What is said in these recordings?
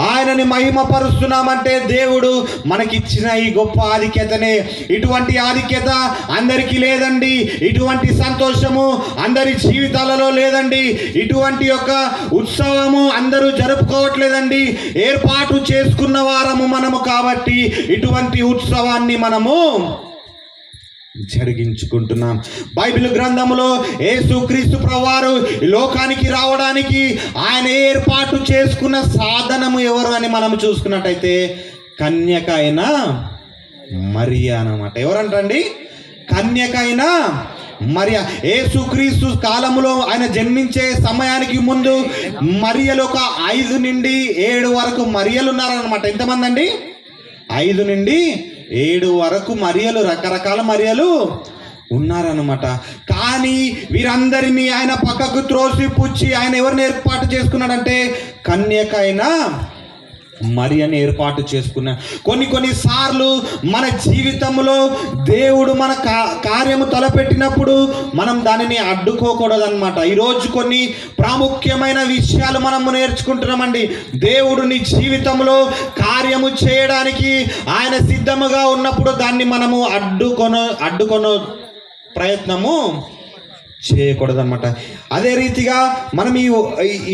ఆయనని మహిమపరుస్తున్నామంటే దేవుడు మనకిచ్చిన ఈ గొప్ప ఆధిక్యతనే. ఇటువంటి ఆధిక్యత అందరికీ లేదండి. ఇటువంటి సంతోషము అందరి జీవితాలలో లేదండి. ఇటువంటి యొక్క ఉత్సవము అందరూ జరుపుకోవట్లేదండి. ఏర్పాటు చేసుకున్న వారము మనము కాబట్టి ఇటువంటి ఉత్సవాన్ని మనము జరిగించుకుంటున్నాం. బైబిల్ గ్రంథంలో యేసుక్రీస్తు ప్రభువారు లోకానికి రావడానికి ఆయన ఏర్పాటు చేసుకున్న సాధనము ఎవరు అని మనం చూసుకున్నట్టయితే కన్యక అయిన మరియా అన్నమాట. ఎవరంటండి? కన్యక అయిన మరియా. యేసుక్రీస్తు కాలములో ఆయన జన్మించే సమయానికి ముందు మరియలు ఒక 5 నుండి 7 వరకు మరియలు ఉన్నారనమాట. ఎంతమంది అండి? 5 నుండి 7 వరకు మరియలు, రకరకాల మరియలు ఉన్నారనమాట. కానీ వీరందరినీ ఆయన పక్కకు త్రోసి పుచ్చి ఆయన ఎవరిని ఏర్పాటు చేసుకున్నాడంటే కన్యక అయిన మరియని ఏర్పాటు చేసుకున్నాడు. కొన్ని సార్లు మన జీవితంలో దేవుడు మన కార్యము తలపెట్టినప్పుడు మనం దానిని అడ్డుకోకూడదు అనమాట. ఈరోజు కొన్ని ప్రాముఖ్యమైన విషయాలు మనము నేర్చుకుంటున్నామండి. దేవుడు నీ జీవితంలో కార్యము చేయడానికి ఆయన సిద్ధముగా ఉన్నప్పుడు దాన్ని మనము అడ్డుకొన ప్రయత్నము చేయకూడదన్నమాట. అదే రీతిగా మనం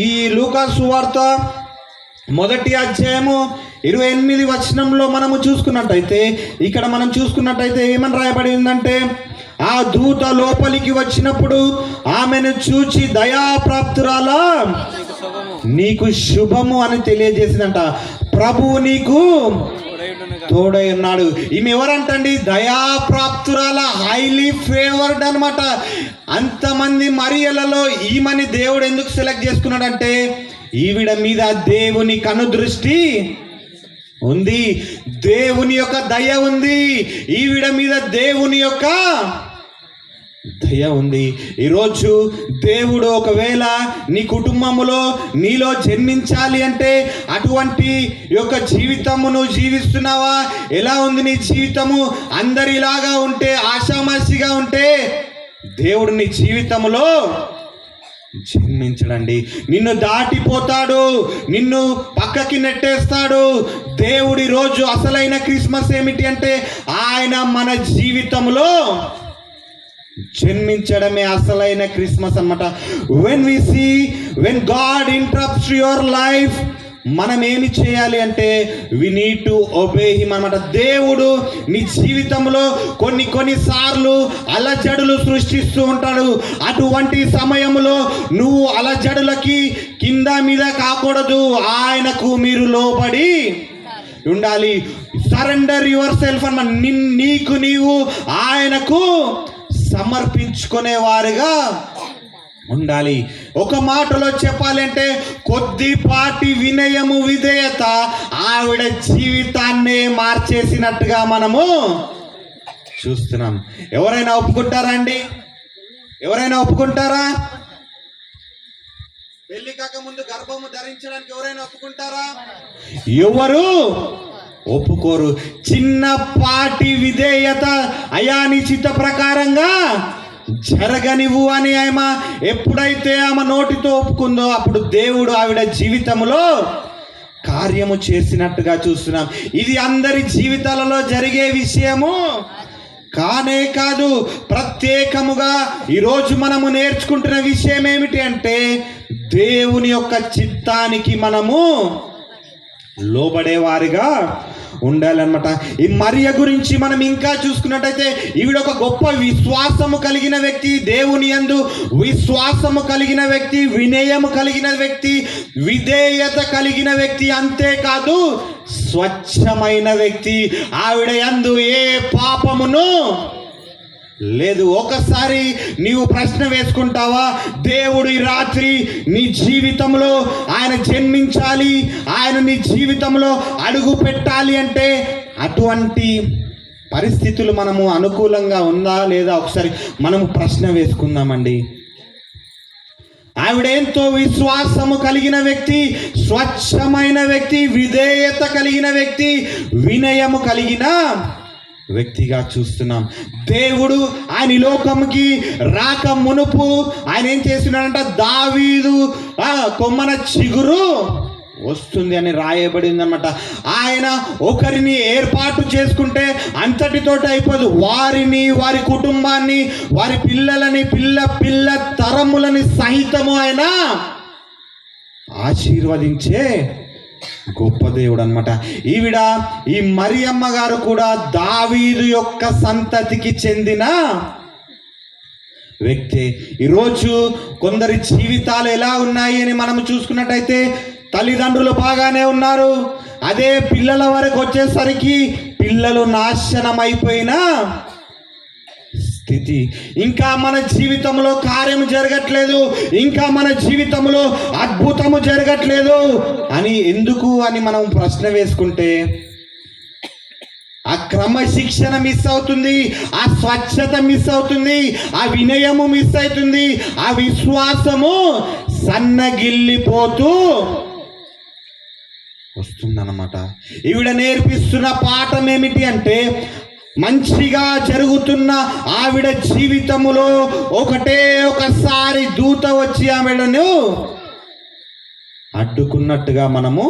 ఈ లూకా సువార్త 1వ అధ్యాయము 28వ వచనంలో మనము చూసుకున్నట్టయితే, ఇక్కడ మనం చూసుకున్నట్టయితే ఏమని రాయబడి ఉందంటే, ఆ దూత లోపలికి వచ్చినప్పుడు ఆమెను చూచి దయాప్రాప్తురాలా నీకు శుభము అని తెలియజేసిందంట. ప్రభువు నీకు తోడై ఉన్నాడు. ఈమె ఎవరంటండి? దయాప్రాప్తురాల, హైలీ ఫేవర్డ్ అనమాట. అంతమంది మరియలలో ఈమెని దేవుడు ఎందుకు సెలెక్ట్ చేసుకున్నాడంటే ఈవిడ మీద దేవుని కనుదృష్టి ఉంది, దేవుని యొక్క దయ ఉంది. ఈవిడ మీద దేవుని యొక్క దయ ఉంది. ఈరోజు దేవుడు ఒకవేళ నీ కుటుంబములో నీలో జన్మించాలి అంటే అటువంటి యొక్క జీవితము నువ్వు జీవిస్తున్నావా? ఎలా ఉంది నీ జీవితము? అందరిలాగా ఉంటే, ఆషామాషిగా ఉంటే దేవుడు నీ జీవితంలో జన్మించడండి. నిన్ను దాటిపోతాడు, నిన్ను పక్కకి నెట్టేస్తాడు. దేవుడి రోజు అసలైన క్రిస్మస్ ఏమిటి అంటే ఆయన మన జీవితంలో జన్మించడమే అసలైన క్రిస్మస్ అన్నమాట. when God interrupts your life, మనం ఏమి చేయాలి అంటే we need to obey him అన్నమాట. దేవుడు నీ జీవితంలో కొన్ని సార్లు అలజడులు సృష్టిస్తూ ఉంటాడు. అటువంటి సమయంలో నువ్వు అలజడులకి కింద మీద కాకూడదు, ఆయనకు మీరు లోబడి ఉండాలి. సరెండర్ యువర్ సెల్ఫ్ అన్న నీకు నీవు ఆయనకు సమర్పించుకునే వారుగా ఉండాలి. ఒక మాటలో చెప్పాలంటే కొద్దిపాటి వినయము, విధేయత ఆవిడ జీవితాన్నే మార్చేసినట్టుగా మనము చూస్తున్నాం. ఎవరైనా ఒప్పుకుంటారా అండి? ఎవరైనా ఒప్పుకుంటారా? పెళ్లి కాక ముందు గర్భము ధరించడానికి ఎవరైనా ఒప్పుకుంటారా? ఎవరు ఒప్పుకోరు. చిన్నపాటి విధేయత, అయా నీ చిత్త ప్రకారంగా జరగనివ్వు అని ఆమె ఎప్పుడైతే ఆమె నోటితో ఒప్పుకుందో అప్పుడు దేవుడు ఆవిడ జీవితంలో కార్యము చేసినట్టుగా చూస్తున్నాం. ఇది అందరి జీవితాలలో జరిగే విషయము కానే కాదు. ప్రత్యేకముగా ఈరోజు మనము నేర్చుకుంటున్న విషయం ఏమిటి అంటే దేవుని యొక్క చిత్తానికి మనము లోబడేవారిగా ఉండాలన్నమాట. ఈ మరియ గురించి మనం ఇంకా చూసుకున్నట్టయితే ఈవిడ ఒక గొప్ప విశ్వాసము కలిగిన వ్యక్తి, దేవుని యందు విశ్వాసము కలిగిన వ్యక్తి, వినయము కలిగిన వ్యక్తి, విధేయత కలిగిన వ్యక్తి. అంతేకాదు స్వచ్ఛమైన వ్యక్తి. ఆవిడ యందు ఏ పాపమును లేదు. ఒకసారి నీవు ప్రశ్న వేసుకుంటావా? దేవుడు ఈ రాత్రి నీ జీవితంలో ఆయన జన్మించాలి, ఆయన నీ జీవితంలో అడుగు పెట్టాలి అంటే అటువంటి పరిస్థితులు మనము అనుకూలంగా ఉందా లేదా ఒకసారి మనము ప్రశ్న వేసుకుందామండి. ఆవిడ ఎంతో విశ్వాసము కలిగిన వ్యక్తి, స్వచ్ఛమైన వ్యక్తి, విధేయత కలిగిన వ్యక్తి, వినయము కలిగిన వ్యక్తిగా చూస్తున్నాం. దేవుడు ఆయన లోకంకి రాక మునుపు ఆయన ఏం చేస్తున్నాడంట? దావీదు కొమ్మన చిగురు వస్తుంది అని రాయబడింది అనమాట. ఆయన ఒకరిని ఏర్పాటు చేసుకుంటే అంతటితోటి అయిపోదు. వారిని, వారి కుటుంబాన్ని, వారి పిల్లలని, పిల్ల తరములని సహితము ఆయన ఆశీర్వదించే గొప్ప దేవుడు అనమాట. ఈ మరియమ్మ గారు కూడా దావీదు యొక్క సంతతికి చెందిన వ్యక్తి. ఈరోజు కొందరి జీవితాలు ఎలా ఉన్నాయి అని మనం చూసుకున్నట్టయితే తల్లిదండ్రులు బాగానే ఉన్నారు, అదే పిల్లల వరకు వచ్చేసరికి పిల్లలు నాశనం అయిపోయిన స్థితి. ఇంకా మన జీవితంలో కార్యం జరగట్లేదు, ఇంకా మన జీవితంలో అద్భుతము జరగట్లేదు అని ఎందుకు అని మనం ప్రశ్న వేసుకుంటే ఆ క్రమశిక్షణ మిస్ అవుతుంది, ఆ స్వచ్ఛత మిస్ అవుతుంది, ఆ వినయము మిస్ అవుతుంది, ఆ విశ్వాసము సన్నగిల్లిపోతూ వస్తుందన్నమాట. ఈవిడ నేర్పిస్తున్న పాఠం ఏమిటి అంటే, మంచిగా జరుగుతున్న ఆవిడ జీవితములో ఒకసారి దూత వచ్చి ఆవిడను అడ్డుకున్నట్టుగా మనము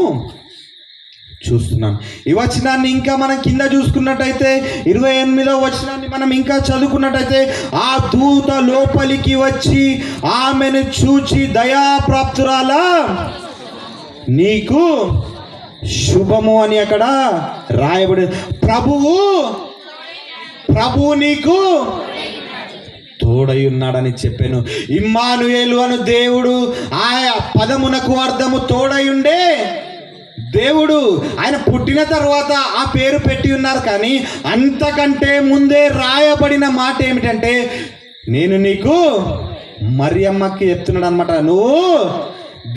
చూస్తున్నాం. ఈ వచనాన్ని ఇంకా మనం కింద చూసుకున్నట్టయితే 28వ వచనాన్ని మనం ఇంకా చదువుకున్నట్టయితే, ఆ దూత లోపలికి వచ్చి ఆమెను చూచి, దయాప్రాప్తురాలా నీకు శుభము అని అక్కడ రాయబడి, ప్రభువు నీకు తోడై ఉన్నాడని చెప్పాను. ఇమ్మానుయేలు అను దేవుడు, ఆ పదమునకు అర్థము తోడై ఉండే దేవుడు. ఆయన పుట్టిన తర్వాత ఆ పేరు పెట్టి ఉన్నారు, కానీ అంతకంటే ముందే రాయబడిన మాట ఏమిటంటే, నేను నీకు మరియమ్మకి చెప్తున్నాడు అనమాట, నువ్వు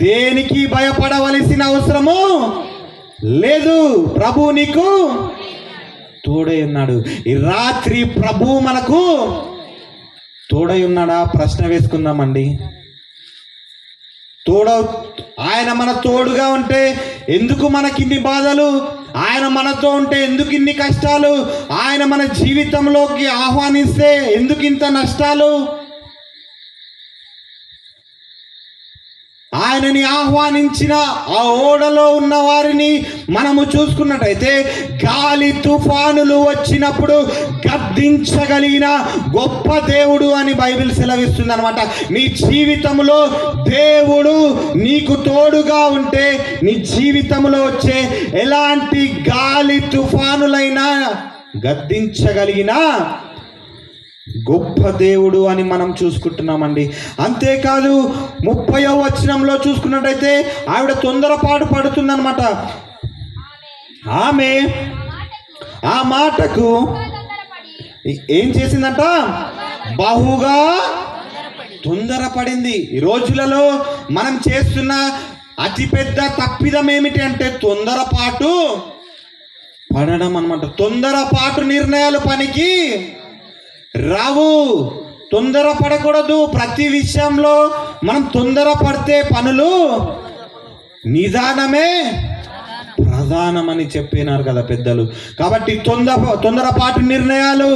దేనికి భయపడవలసిన అవసరము లేదు, ప్రభు నీకు తోడై ఉన్నాడు. ఈ రాత్రి ప్రభు మనకు తోడై ఉన్నాడా? ప్రశ్న వేసుకుందామండి. ఆయన మన తోడుగా ఉంటే ఎందుకు మనకిన్ని బాధలు? ఆయన మనతో ఉంటే ఎందుకు ఇన్ని కష్టాలు? ఆయన మన జీవితంలోకి ఆహ్వానిస్తే ఎందుకు ఇంత నష్టాలు? ఆయనని ఆహ్వానించిన ఆ ఓడలో ఉన్న వారిని మనము చూసుకున్నట్టయితే, గాలి తుఫానులు వచ్చినప్పుడు గద్దించగలిగిన గొప్ప దేవుడు అని బైబిల్ సెలవిస్తుంది అనమాట. నీ జీవితంలో దేవుడు నీకు తోడుగా ఉంటే నీ జీవితంలో వచ్చే ఎలాంటి గాలి తుఫానులైనా గద్దించగలిగిన గొప్ప దేవుడు అని మనం చూసుకుంటున్నామండి. అంతేకాదు 30వ వచనంలో చూసుకున్నట్టయితే ఆవిడ తొందరపాటు పడుతుందన్నమాట. ఆమె ఆ మాటకు ఏం చేసిందంట? బహుగా తొందరపడింది. ఈ రోజులలో మనం చేస్తున్న అతిపెద్ద తప్పిదం ఏమిటి అంటే తొందరపాటు పడడం అన్నమాట. తొందరపాటు నిర్ణయాలు పనికి రావు. తొందరపడకూడదు. ప్రతి విషయంలో మనం తొందరపడితే పనులు నిదానమే ప్రధానమని చెప్పినారు కదా పెద్దలు. కాబట్టి తొందరపాటు నిర్ణయాలు,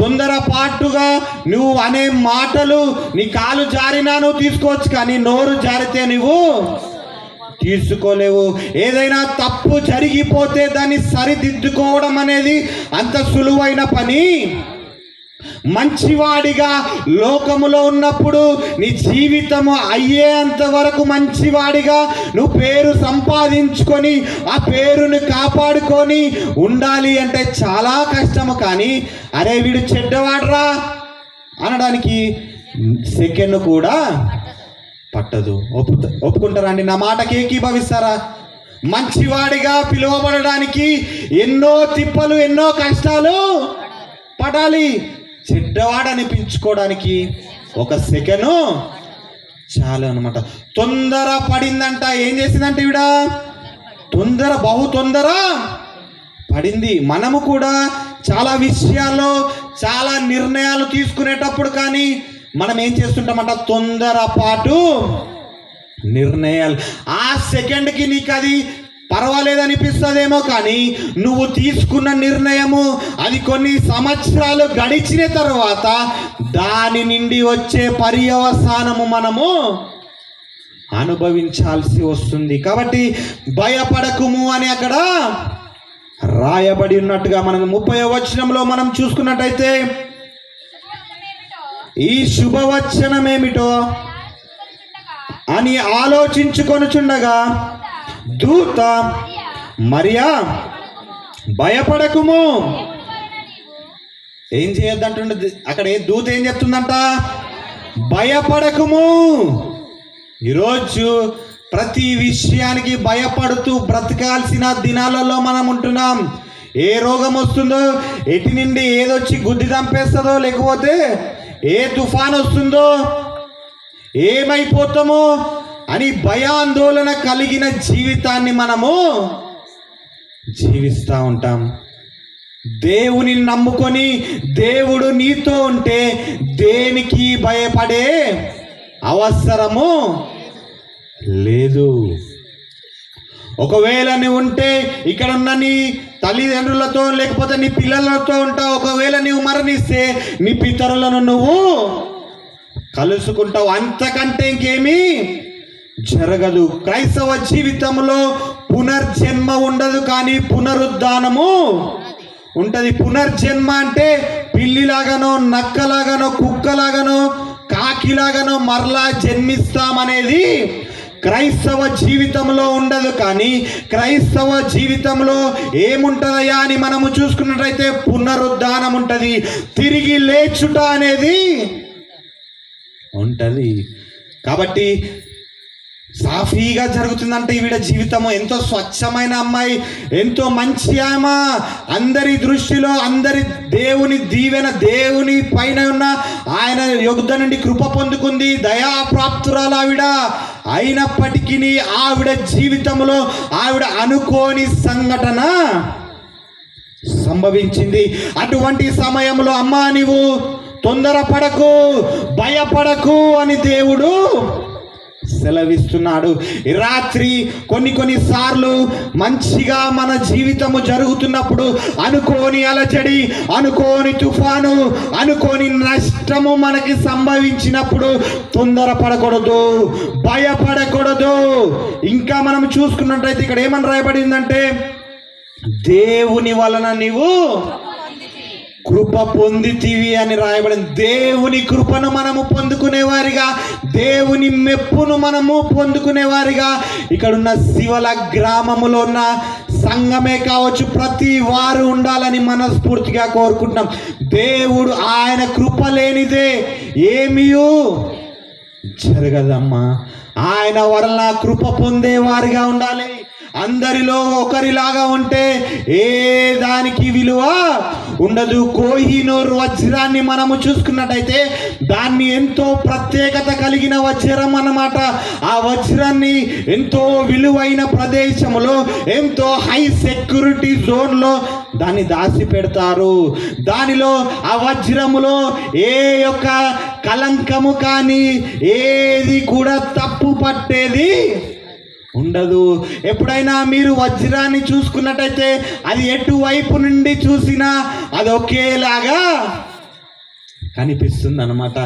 తొందరపాటుగా నువ్వు అనే మాటలు, నీ కాలు జారినా నువ్వు తీసుకోవచ్చు, కానీ నోరు జారితే నువ్వు తీసుకోలేవు. ఏదైనా తప్పు జరిగిపోతే దాన్ని సరిదిద్దుకోవడం అనేది అంత సులువైన పని. మంచివాడిగా లోకములో ఉన్నప్పుడు నీ జీవితము అయ్యేంత వరకు మంచివాడిగా నువ్వు పేరు సంపాదించుకొని ఆ పేరుని కాపాడుకొని ఉండాలి అంటే చాలా కష్టము. కానీ అరే వీడు చెడ్డవాడ్రా అనడానికి సెకండ్ కూడా పట్టదు. ఒప్పుకుంటారా అండి? నా మాటకి ఏకీభవిస్తారా? మంచివాడిగా పిలువబడడానికి ఎన్నో తిప్పలు, ఎన్నో కష్టాలు పడాలి. చెడ్డవాడు అనిపించుకోవడానికి ఒక సెకండ్ చాలు అనమాట. తొందర పడిందంట. ఏం చేసిందంట ఈవిడ? బహు తొందర పడింది. మనము కూడా చాలా విషయాల్లో చాలా నిర్ణయాలు తీసుకునేటప్పుడు కానీ మనం ఏం చేస్తుంటామంట? తొందరపాటు నిర్ణయాలు. ఆ సెకండ్కి నీకు అది పర్వాలేదనిపిస్తుందేమో, కానీ నువ్వు తీసుకున్న నిర్ణయము అది కొన్ని సంవత్సరాలు గడిచిన తర్వాత దాని నుండి వచ్చే పర్యవసానము మనము అనుభవించాల్సి వస్తుంది. కాబట్టి భయపడకుము అని అక్కడ రాయబడి ఉన్నట్టుగా మనం 30వ వచనంలో మనం చూసుకున్నట్టయితే ఈ శుభవచనమేమిటో అని ఆలోచించుకొనుచుండగా దూత మరియా భయపడకుము. ఏం చేయొద్దంటుండే అక్కడ దూత ఏం చెప్తుందంట? భయపడకుము. ఈరోజు ప్రతి విషయానికి భయపడుతూ బ్రతకాల్సిన దినాలలో మనం ఉంటున్నాం. ఏ రోగం వస్తుందో, ఎటు నుండి ఏదొచ్చి గుద్ది చంపేస్తుందో, లేకపోతే ఏ తుఫాన్ వస్తుందో, ఏమైపోతామో అని భయాందోళన కలిగిన జీవితాన్ని మనము జీవిస్తూ ఉంటాం. దేవుని నమ్ముకొని దేవుడు నీతో ఉంటే దేనికి భయపడే అవసరము లేదు. ఒకవేళ నువ్వు ఉంటే ఇక్కడ ఉన్న నీ తల్లిదండ్రులతో లేకపోతే నీ పిల్లలతో ఉంటావు. ఒకవేళ నువ్వు మరణిస్తే నీ పితరులను నువ్వు కలుసుకుంటావు. అంతకంటే ఇంకేమీ జరగదు. క్రైస్తవ జీవితంలో పునర్జన్మ ఉండదు, కానీ పునరుద్ధానము ఉంటుంది. పునర్జన్మ అంటే పిల్లిలాగానో, నక్కలాగానో, కుక్కలాగానో, కాకిలాగానో మరలా జన్మిస్తామనేది క్రైస్తవ జీవితంలో ఉండదు. కానీ క్రైస్తవ జీవితంలో ఏముంటుందయ్యా అని మనము చూసుకున్నట్లయితే పునరుద్ధానం ఉంటుంది, తిరిగి లేచుట అనేది ఉంటుంది. కాబట్టి సాఫీగా జరుగుతుందంటే ఈవిడ జీవితము ఎంతో స్వచ్ఛమైన అమ్మాయి, ఎంతో మంచి ఆమె, అందరి దృష్టిలో అందరి దేవుని దీవెన, దేవుని పైన ఉన్న ఆయన యొద్ద నుండి కృప పొందుకుంది, దయాప్రాప్తురాలు ఆవిడ. అయినప్పటికీ ఆవిడ జీవితంలో ఆవిడ అనుకోని సంఘటన సంభవించింది. అటువంటి సమయంలో అమ్మా నీవు తొందరపడకు, భయపడకు అని దేవుడు సెలవిస్తున్నాడు. రాత్రి కొన్ని సార్లు మంచిగా మన జీవితము జరుగుతున్నప్పుడు అనుకోని అలజడి, అనుకోని తుఫాను, అనుకోని నష్టము మనకి సంభవించినప్పుడు తొందరపడకూడదు, భయపడకూడదు. ఇంకా మనం చూసుకున్నట్లయితే ఇక్కడ ఏమని రాయబడిందంటే దేవుని వలన నీవు కృప పొందితివి అని రాయబడింది. దేవుని కృపను మనము పొందుకునేవారిగా, దేవుని మెప్పును మనము పొందుకునేవారిగా ఇక్కడున్న శివల గ్రామములో ఉన్న సంఘమే కావచ్చు, ప్రతి వారు ఉండాలని మనస్ఫూర్తిగా కోరుకుంటున్నాం. దేవుడు ఆయన కృప లేనిదే ఏమీ జరగదమ్మా. ఆయన వలన కృప పొందేవారిగా ఉండాలి. అందరిలో ఒకరిలాగా ఉంటే ఏ దానికి విలువ ఉండదు. కోహినూర్ వజ్రాన్ని మనము చూసుకున్నట్టయితే దాన్ని ఎంతో ప్రత్యేకత కలిగిన వజ్రం అన్నమాట. ఆ వజ్రాన్ని ఎంతో విలువైన ప్రదేశంలో, ఎంతో హై సెక్యూరిటీ జోన్లో దాన్ని దాచి పెడతారు. దానిలో ఆ వజ్రములో ఏ యొక్క కలంకము కానీ ఏది కూడా తప్పు పట్టేది ఉండదు. ఎప్పుడైనా మీరు వజ్రాన్ని చూసుకున్నట్టయితే అది ఎటువైపు నుండి చూసినా అది ఒకేలాగా కనిపిస్తుంది అన్నమాట.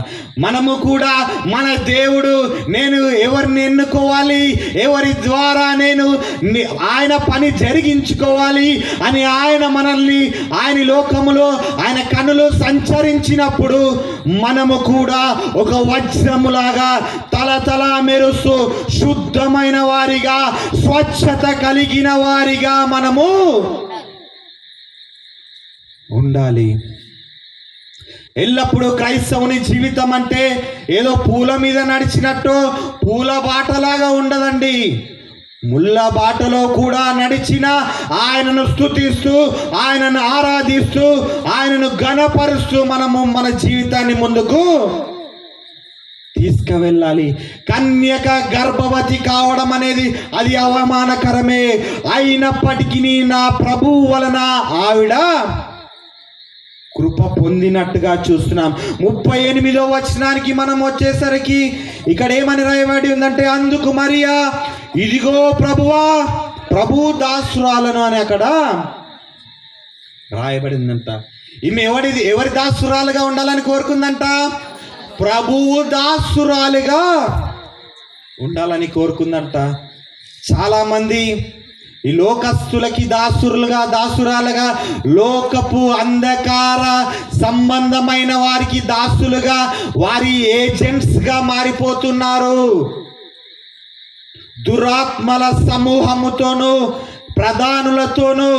మనము కూడా మన దేవుడు నేను ఎవరిని ఎన్నుకోవాలి, ఎవరి ద్వారా నేను ఆయన పని జరిగించుకోవాలి అని ఆయన మనల్ని ఆయన లోకములో ఆయన కనులు సంచరించినప్పుడు మనము కూడా ఒక వజ్రములాగా తలతల మెరుస్తూ శుద్ధమైన వారిగా, స్వచ్ఛత కలిగిన వారిగా మనము ఉండాలి. ఎల్లప్పుడూ క్రైస్తవుని జీవితం అంటే ఏదో పూల మీద నడిచినట్టు పూల బాటలాగా ఉండదండి. ముళ్ళ బాటలో కూడా నడిచిన ఆయనను స్తుతిస్తూ, ఆయనను ఆరాధిస్తూ, ఆయనను ఘనపరుస్తూ మనము మన జీవితాన్ని ముందుకు తీసుకువెళ్ళాలి. కన్యక గర్భవతి కావడం అనేది అది అవమానకరమే. అయినప్పటికీ నా ప్రభువు వలన ఆవిడ కృప పొందినట్టుగా చూస్తున్నాం. 38వ వచనానికి మనం వచ్చేసరికి ఇక్కడ ఏమని రాయబడి ఉందంటే అందుకు మరియా ఇదిగో ప్రభువా, ప్రభు దాసురాలను అని అక్కడ రాయబడిందంట. ఈమె ఎవరి దాసురాలుగా ఉండాలని కోరుకుందంట? ప్రభువు దాసురాలుగా ఉండాలని కోరుకుందంట. చాలామంది ఈ లోకస్తులకి దాసురాలుగా లోకపు అంధకార సంబంధమైన వారికి దాసులుగా, వారి ఏజెంట్స్గా మారిపోతున్నారు. దురాత్మల సమూహముతోనూ, ప్రధానులతోనూ,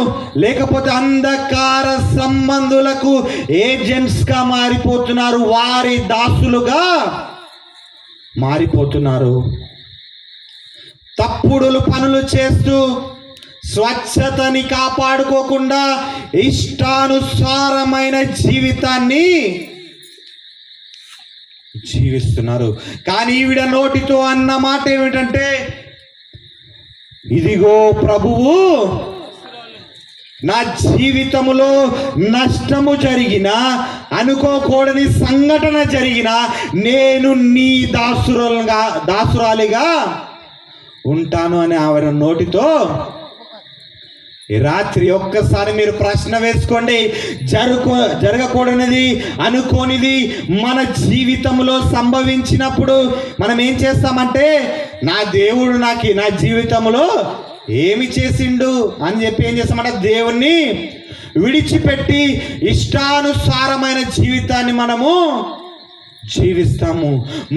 లేకపోతే అంధకార సంబంధులకు ఏజెంట్స్గా మారిపోతున్నారు. వారి దాసులుగా మారిపోతున్నారు. తప్పుడు పనులు చేస్తూ స్వచ్ఛతని కాపాడుకోకుండా ఇష్టానుసారమైన జీవితాన్ని జీవిస్తున్నారు. కానీ ఈవిడ నోటితో అన్న మాట ఏమిటంటే, ఇదిగో ప్రభువు నా జీవితములో నష్టము జరిగిన, అనుకోకూడని సంఘటన జరిగిన, నేను నీ దాసురాలిగా ఉంటాను అని ఆవిడ నోటితో. ఈ రాత్రి ఒక్కసారి మీరు ప్రశ్న వేసుకోండి. జరగకూడనిది, అనుకోనిది మన జీవితంలో సంభవించినప్పుడు మనం ఏం చేస్తామంటే, నా దేవుడు నా జీవితంలో ఏమి చేసిండు అని చెప్పి ఏం చేస్తామంటే దేవుణ్ణి విడిచిపెట్టి ఇష్టానుసారమైన జీవితాన్ని మనము జీవిస్తాము.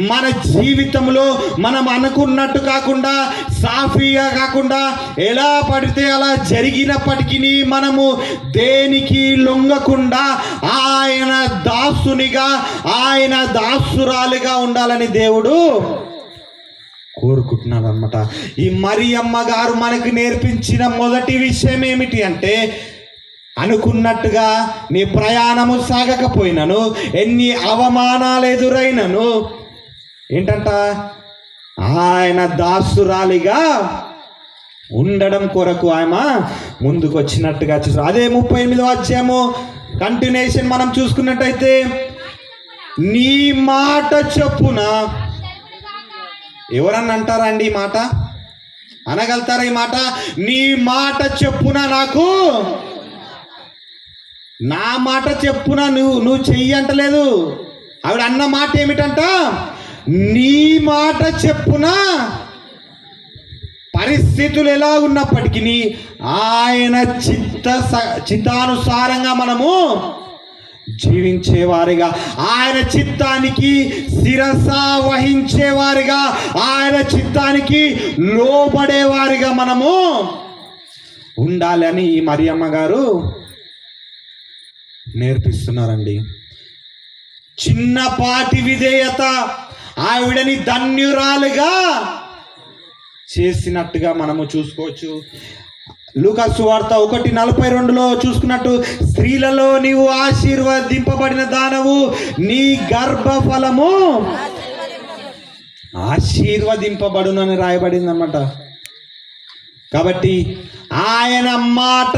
మన జీవితంలో మనం అనుకున్నట్టు కాకుండా, సాఫీగా కాకుండా, ఎలా పడితే అలా జరిగినప్పటికీ మనము దేనికి లొంగకుండా ఆయన దాసునిగా, ఆయన దాసురాలిగా ఉండాలని దేవుడు కోరుకుంటున్నాడు అన్నమాట. ఈ మరియమ్మ గారు మనకు నేర్పించిన మొదటి విషయం ఏమిటి అంటే, అనుకున్నట్టుగా నీ ప్రయాణము సాగకపోయినను, ఎన్ని అవమానాలు ఎదురైనను ఏంటంట, ఆయన దాసురాలిగా ఉండడం కొరకు ఆమె ముందుకు వచ్చినట్టుగా చూసారు. అదే 38వ అధ్యాయము కంటిన్యూషన్ మనం చూసుకున్నట్టయితే, నీ మాట చొప్పున. ఎవరన్నా అంటారా అండి ఈ మాట? అనగలుగుతారా ఈ మాట? నీ మాట చొప్పున నాకు, నా మాట చెప్పున నువ్వు చెయ్యి అంటలేదు. ఆవిడ అన్న మాట ఏమిటంట, నీ మాట చెప్పున. పరిస్థితులు ఎలా ఉన్నప్పటికీ ఆయన చిత్తానుసారంగా మనము జీవించేవారిగా, ఆయన చిత్తానికి శిరస వహించేవారిగా, ఆయన చిత్తానికి లోబడేవారిగా మనము ఉండాలని ఈ మరియమ్మ గారు నేర్పిస్తున్నారండి. చిన్నపాటి విధేయత ఆవిడని ధన్యురాలుగా చేసినట్టుగా మనము చూసుకోవచ్చు. లూకా సువార్త 1:42 చూసుకున్నట్టు, స్త్రీలలో నీవు ఆశీర్వదింపబడిన దానవు, నీ గర్భఫలము ఆశీర్వదింపబడును అని రాయబడింది అన్నమాట. కాబట్టి ఆయన మాట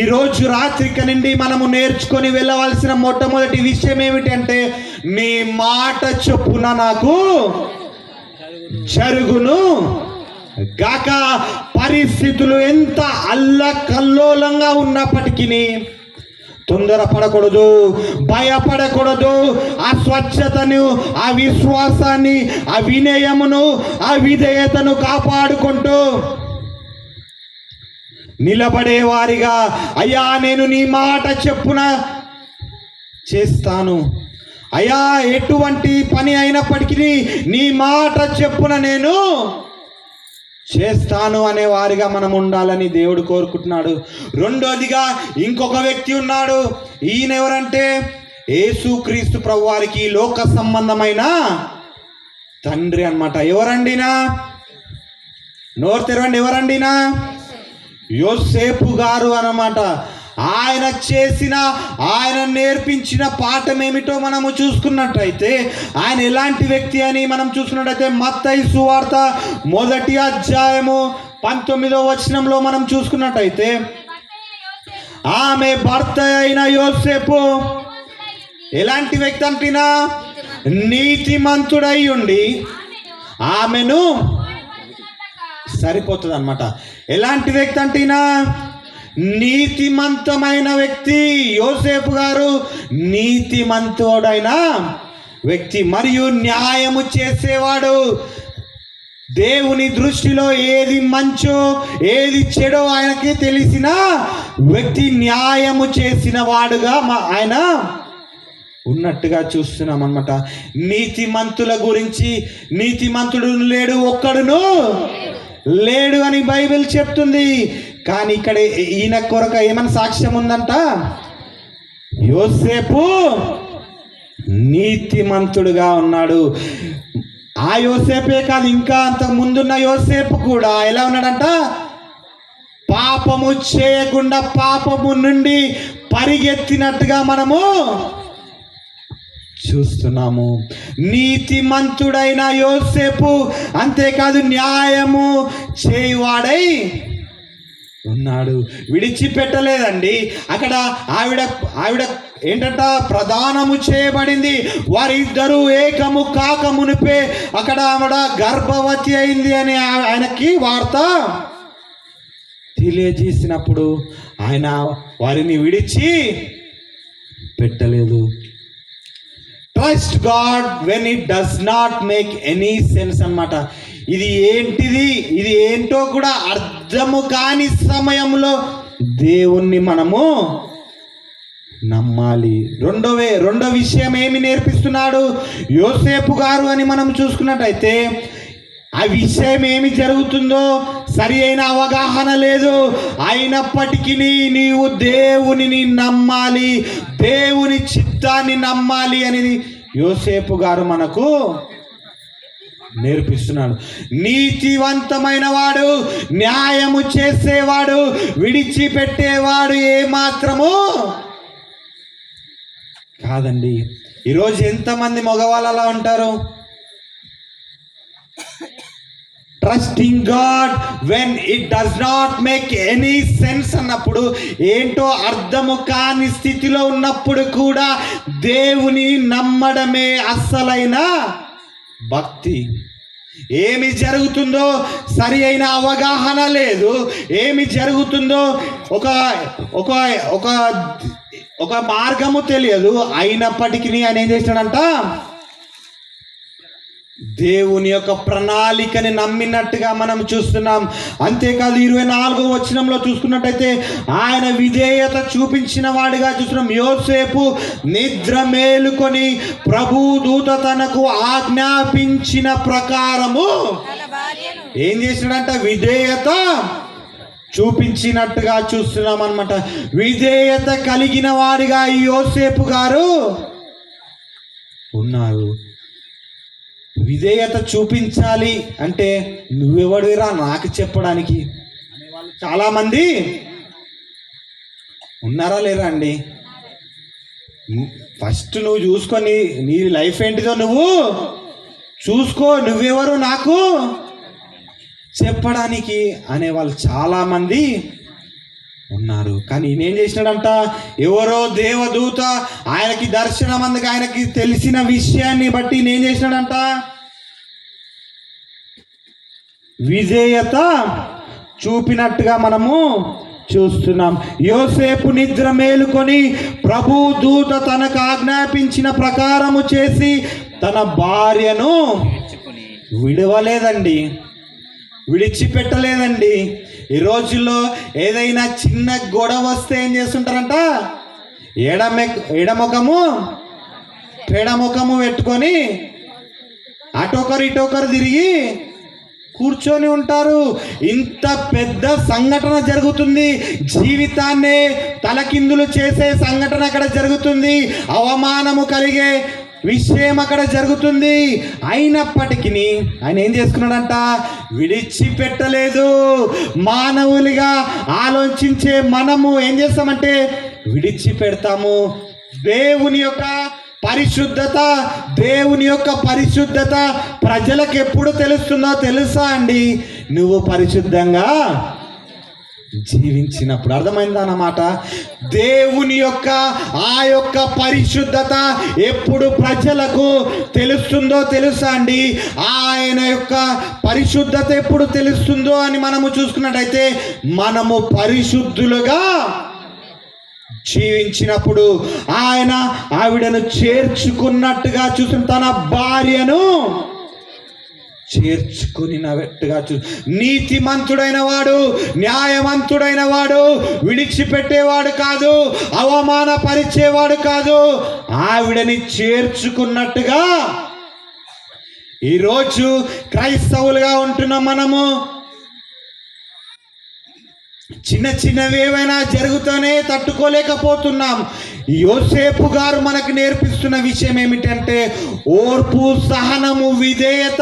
ఈరోజు రాత్రిక నుండి మనము నేర్చుకొని వెళ్ళవలసిన మొట్టమొదటి విషయం ఏమిటంటే, నీ మాట చొప్పున నాకు జరుగును గాక. పరిస్థితులు ఎంత అల్లకల్లోలంగా ఉన్నప్పటికీ తొందరపడకూడదు, భయపడకూడదు. ఆ స్వచ్ఛతను, ఆ విశ్వాసాన్ని, ఆ వినయమును, ఆ విధేయతను కాపాడుకుంటూ నిలబడేవారిగా, అయ్యా నేను నీ మాట చెప్పున చేస్తాను, అయ్యా ఎటువంటి పని అయినప్పటికీ నీ మాట చెప్పున నేను చేస్తాను అనే వారిగా మనం ఉండాలని దేవుడు కోరుకుంటున్నాడు. రెండోదిగా ఇంకొక వ్యక్తి ఉన్నాడు. ఈయన ఎవరంటే, యేసుక్రీస్తు ప్రభువారికి లోక సంబంధమైన తండ్రి అన్నమాట. ఎవరండినా? నోరు తెరవండి. ఎవరండినా? యోసేపు గారు అన్నమాట. ఆయన నేర్పించిన పాఠం ఏమిటో మనము చూసుకున్నట్టయితే, ఆయన ఎలాంటి వ్యక్తి అని మనం చూసుకున్నట్టయితే, మత్తయి సువార్త 1వ అధ్యాయము 19వ వచనంలో మనం చూసుకున్నట్టయితే, ఆమె భర్త అయిన యోసేపు ఎలాంటి వ్యక్తి అంటేనా, నీతిమంతుడై ఉండి ఆమెను సరిపోతుంది అన్నమాట. ఎలాంటి వ్యక్తి అంటేనా, నీతిమంతమైన వ్యక్తి. యోసేపు గారు నీతిమంతుడైన వ్యక్తి మరియు న్యాయము చేసేవాడు. దేవుని దృష్టిలో ఏది మంచో ఏది చెడో ఆయనకి తెలిసిన వ్యక్తి, న్యాయము చేసిన వాడుగా ఆయన ఉన్నట్టుగా చూస్తున్నాం అన్నమాట. నీతిమంతుల గురించి, నీతిమంతుడు లేడు, ఒక్కడును లేడు అని బైబిల్ చెప్తుంది. కానీ ఇక్కడ ఈయన కొరకు ఏమైనా సాక్ష్యం ఉందంట, యోసేపు నీతిమంతుడుగా ఉన్నాడు. ఆ యోసేపే కాదు, ఇంకా అంతకు ముందున్న యోసేపు కూడా ఎలా ఉన్నాడంట, పాపము చేయకుండా పాపము నుండి పరిగెత్తినట్టుగా మనము చూస్తున్నాము. నీతిమంతుడైన యోసేపు అంతేకాదు న్యాయము చేయువాడై ఉన్నాడు. విడిచిపెట్టలేదండి. అక్కడ ఆవిడ ఏంటంట, ప్రదానము చేయబడింది. వారిద్దరూ ఏకము కాక మునిపే అక్కడ ఆవిడ గర్భవతి అయింది అని ఆయనకి వార్త తెలియజేసినప్పుడు ఆయన వారిని విడిచి పెట్టలేదు. Trust God when it does not make any sense అన్నమాట. ఇది ఏంటిది, ఇది ఏంటో కూడా అర్థము కాని సమయంలో దేవుణ్ణి మనము నమ్మాలి. రెండో విషయం ఏమి నేర్పిస్తున్నాడు యోసేపు గారు అని మనం చూసుకున్నట్టయితే, ఆ విషయం ఏమి జరుగుతుందో సరి అయిన అవగాహన లేదు. అయినప్పటికీ నీవు దేవునిని నమ్మాలి, దేవుని చిత్తాన్ని నమ్మాలి అనేది యోసేపు గారు మనకు నేర్పిస్తున్నాడు. నీతివంతమైన వాడు, న్యాయము చేసేవాడు, విడిచిపెట్టేవాడు ఏమాత్రము కాదండి. ఈరోజు ఎంతమంది మగవాళ్ళు అలా ఉంటారు, trusting God when it does not make any sense అన్నప్పుడు, ఏంటో అర్థము కాని స్థితిలో ఉన్నప్పుడు కూడా దేవుని నమ్మడమే అస్సలైన భక్తి. ఏమి జరుగుతుందో సరి అయిన అవగాహన లేదు. ఏమి జరుగుతుందో ఒక మార్గము తెలియదు. అయినప్పటికీ ఆయన ఏం చేశాడంట, దేవుని యొక్క ప్రణాళికని నమ్మినట్టుగా మనం చూస్తున్నాం. అంతేకాదు 24వ వచనంలో చూసుకున్నట్టయితే ఆయన విధేయత చూపించిన వాడిగా చూస్తున్నాం. యోసేపు నిద్ర మేలుకొని ప్రభు దూత తనకు ఆజ్ఞాపించిన ప్రకారము ఏం చేసినాడంట, విధేయత చూపించినట్టుగా చూస్తున్నాం అన్నమాట. విధేయత కలిగిన వాడిగా ఈ యోసేపు గారు ఉన్నారు. విధేయత చూపించాలి అంటే నువ్వెవడిరా నాకు చెప్పడానికి అనేవాళ్ళు చాలామంది ఉన్నారా లేరా అండి? ఫస్ట్ నువ్వు చూసుకొని నీ లైఫ్ ఏంటిదో నువ్వు చూసుకో, నువ్వెవరు నాకు చెప్పడానికి అనేవాళ్ళు చాలామంది ఉన్నారు. కానీ ఈయనేం చేసినాడంట, ఎవరో దేవదూత ఆయనకి దర్శనం అందుకు ఆయనకి తెలిసిన విషయాన్ని బట్టి నేనేం చేసినాడంట, విధేయత చూపినట్టుగా మనము చూస్తున్నాం. యోసేపు నిద్ర మేలుకొని ప్రభు దూత తనకు ఆజ్ఞాపించిన ప్రకారము చేసి తన భార్యను విడవలేదండి, విడిచిపెట్టలేదండి. ఈ రోజుల్లో ఏదైనా చిన్న గొడవ వస్తే ఏం చేస్తుంటారంట, ఎడముఖము పెడముఖము పెట్టుకొని అటొకరు ఇటొకరు తిరిగి కూర్చొని ఉంటారు. ఇంత పెద్ద సంఘటన జరుగుతుంది, జీవితాన్నే తలకిందులు చేసే సంఘటన అక్కడ జరుగుతుంది, అవమానము కలిగే విషయం అక్కడ జరుగుతుంది. అయినప్పటికీ ఆయన ఏం చేసుకున్నాడంట, విడిచిపెట్టలేదు. మానవులుగా ఆలోచించే మనము ఏం చేస్తామంటే విడిచిపెడతాము. దేవుని యొక్క పరిశుద్ధత ప్రజలకు ఎప్పుడు తెలుస్తుందో తెలుసా అండి, నువ్వు పరిశుద్ధంగా జీవించినప్పుడు. అర్థమైందన్నమాట. దేవుని యొక్క ఆ యొక్క పరిశుద్ధత ఎప్పుడు ప్రజలకు తెలుస్తుందో తెలుసా అండి, ఆయన యొక్క పరిశుద్ధత ఎప్పుడు తెలుస్తుందో అని మనము చూసుకున్నట్టయితే, మనము పరిశుద్ధులుగా జీవించినప్పుడు ఆయన ఆవిడను చేర్చుకున్నట్టుగా చూసిన తన భార్యను చేర్చుకునినట్టుగా నీతిమంతుడైన వాడు, న్యాయవంతుడైన వాడు విడిచిపెట్టేవాడు కాదు, అవమానపరిచేవాడు కాదు, ఆవిడని చేర్చుకున్నట్టుగా ఈరోజు క్రైస్తవులుగా ఉంటున్న మనము చిన్న చిన్నవి ఏవైనా జరుగుతూనే తట్టుకోలేకపోతున్నాం. యోసేపు గారు మనకు నేర్పిస్తున్న విషయం ఏమిటంటే ఓర్పు, సహనము, విధేయత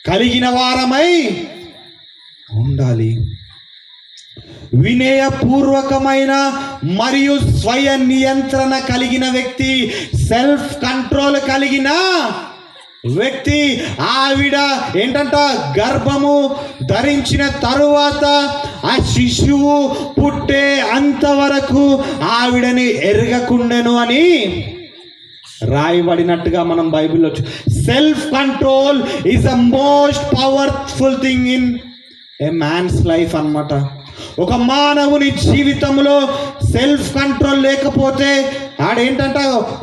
కలిగిన వారమై ఉండాలి. వినయపూర్వకమైన మరియు స్వయ నియంత్రణ కలిగిన వ్యక్తి, సెల్ఫ్ కంట్రోల్ కలిగిన వ్యక్తి. ఆవిడ ఏంటంట, గర్భము ధరించిన తరువాత ఆ శిశువు పుట్టే అంతవరకు ఆవిడని ఎరగకుండెను అని రాయబడినట్టుగా మనం బైబిల్లో self control is the most powerful thing in a man's life అన్నమాట. ఒక మానవుని జీవితంలో సెల్ఫ్ కంట్రోల్ లేకపోతే ఆడేంటంట,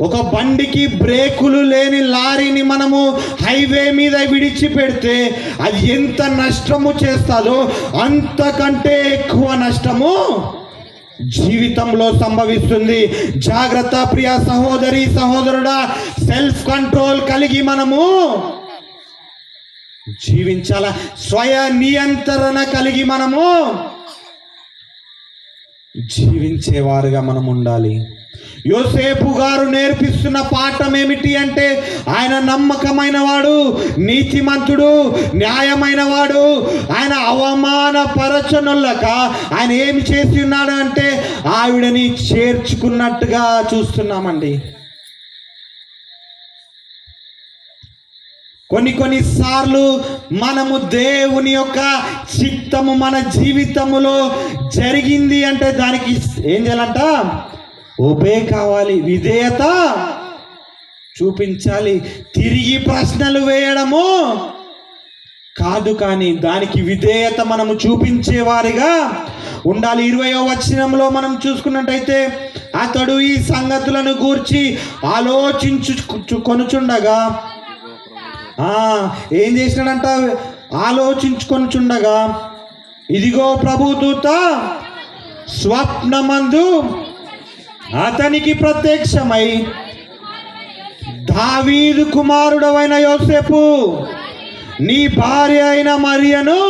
ఒక బండికి బ్రేకులు లేని లారీని మనము హైవే మీద విడిచిపెడితే అది ఎంత నష్టము చేస్తుందో అంతకంటే ఎక్కువ నష్టము జీవితంలో సంభవిస్తుంది. జాగ్రత్త ప్రియ సహోదరి సహోదరుడా, సెల్ఫ్ కంట్రోల్ కలిగి మనము జీవించాల. స్వయ నియంత్రణ కలిగి మనము జీవించేవారుగా మనం ఉండాలి. యోసేపు గారు నేర్పిస్తున్న పాఠం ఏమిటి అంటే ఆయన నమ్మకమైన వాడు, నీతిమంతుడు, న్యాయమైన వాడు. ఆయన అవమానపరచనులక ఆయన ఏమి చేసి ఉన్నాడు అంటే ఆవిడని చేర్చుకున్నట్టుగా చూస్తున్నామండి. కొన్ని సార్లు మనము దేవుని యొక్క చిత్తము మన జీవితములో జరిగింది అంటే దానికి ఏం చేయాలంట, ఒబే కావాలి, విధేయత చూపించాలి. తిరిగి ప్రశ్నలు వేయడము కాదు, కానీ దానికి విధేయత మనము చూపించేవారిగా ఉండాలి. 20వ వచనంలో మనం చూసుకున్నట్టయితే అతడు ఈ సంగతులను గూర్చి ఆలోచించుకొనుచుండగా ఏం చేసినాడంట, ఆలోచించుకొనుచుండగా ఇదిగో ప్రభుదూత స్వప్నమందు అతనికి ప్రత్యక్షమై, దావీదు కుమారుడవైన యోసేపు, నీ భార్య అయిన మరియను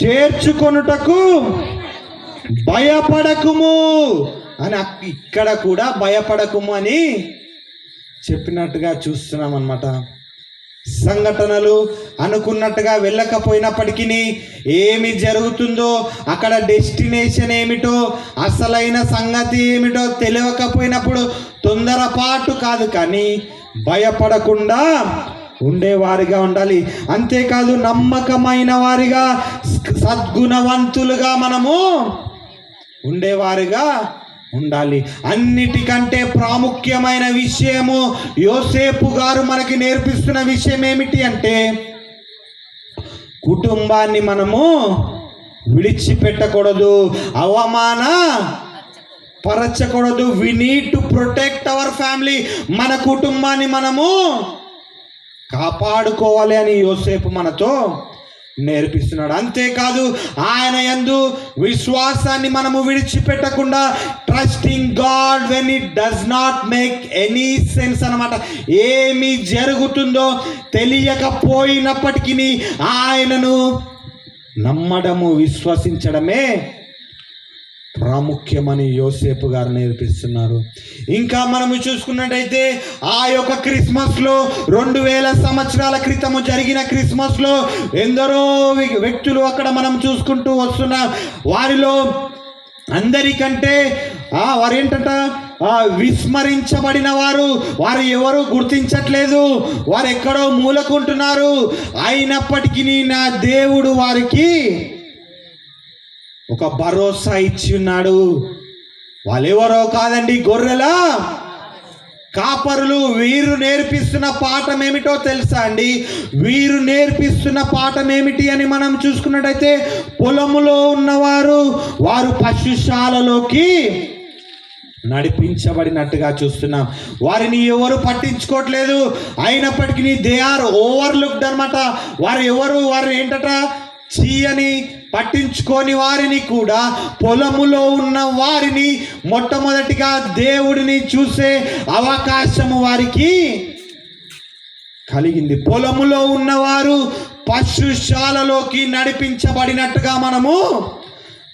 చేర్చుకొనుటకు భయపడకుము అని ఇక్కడ కూడా భయపడకుము అని చెప్పినట్టుగా చూస్తున్నాం అన్నమాట. సంఘటనలు అనుకున్నట్టుగా వెళ్ళకపోయినప్పటికీ ఏమి జరుగుతుందో, అక్కడ డెస్టినేషన్ ఏమిటో, అసలైన సంగతి ఏమిటో తెలియకపోయినప్పుడు తొందరపాటు కాదు, కానీ భయపడకుండా ఉండేవారిగా ఉండాలి. అంతేకాదు నమ్మకమైన వారిగా, సద్గుణవంతులుగా మనము ఉండేవారిగా ఉండాలి. అన్నిటికంటే ప్రాముఖ్యమైన విషయము యోసేపు గారు మనకి నేర్పిస్తున్న విషయం ఏమిటి అంటే కుటుంబాన్ని మనము విడిచిపెట్టకూడదు, అవమాన పరచకూడదు. We need to protect our family. మన కుటుంబాన్ని మనము కాపాడుకోవాలి అని యోసేపు మనతో నేర్పిస్తున్నాడు. అంతేకాదు ఆయన యందు విశ్వాసాన్ని మనము విడిచిపెట్టకుండా, trusting God when it does not make any sense అన్నమాట. ఏమి జరుగుతుందో తెలియకపోయినప్పటికీ ఆయనను నమ్మడము, విశ్వసించడమే ప్రాముఖ్యమని యోసేపు గారు నేర్పిస్తున్నారు. ఇంకా మనము చూసుకున్నట్టయితే ఆ యొక్క క్రిస్మస్లో 2000 సంవత్సరాల క్రితము జరిగిన క్రిస్మస్లో ఎందరో వ్యక్తులు అక్కడ మనం చూసుకుంటూ వస్తున్నాం. వారిలో అందరికంటే వారేంటంట, విస్మరించబడిన వారు ఎవరు గుర్తించట్లేదు, వారు ఎక్కడో మూలకుంటున్నారు. అయినప్పటికీ నా దేవుడు వారికి ఒక భరోసా ఇచ్చి ఉన్నాడు. వాళ్ళెవరో కాదండి, గొర్రెల కాపరులు. వీరు నేర్పిస్తున్న పాఠం ఏమిటో తెలుసా అండి? వీరు నేర్పిస్తున్న పాఠం ఏమిటి అని మనం చూసుకున్నట్టయితే, పొలములో ఉన్నవారు వారు పశుశాలలోకి నడిపించబడినట్టుగా చూస్తున్నాం. వారిని ఎవరు పట్టించుకోవట్లేదు, అయినప్పటికీ దే ఆర్ ఓవర్లుక్డ్ అనమాట. వారిని ఏంటట, చీయని పట్టించుకొని వారిని కూడా, పొలములో ఉన్న వారిని మొట్టమొదటిగా దేవుడిని చూసే అవకాశము వారికి కలిగింది. పొలములో ఉన్నవారు పశుశాలలోకి నడిపించబడినట్టుగా మనము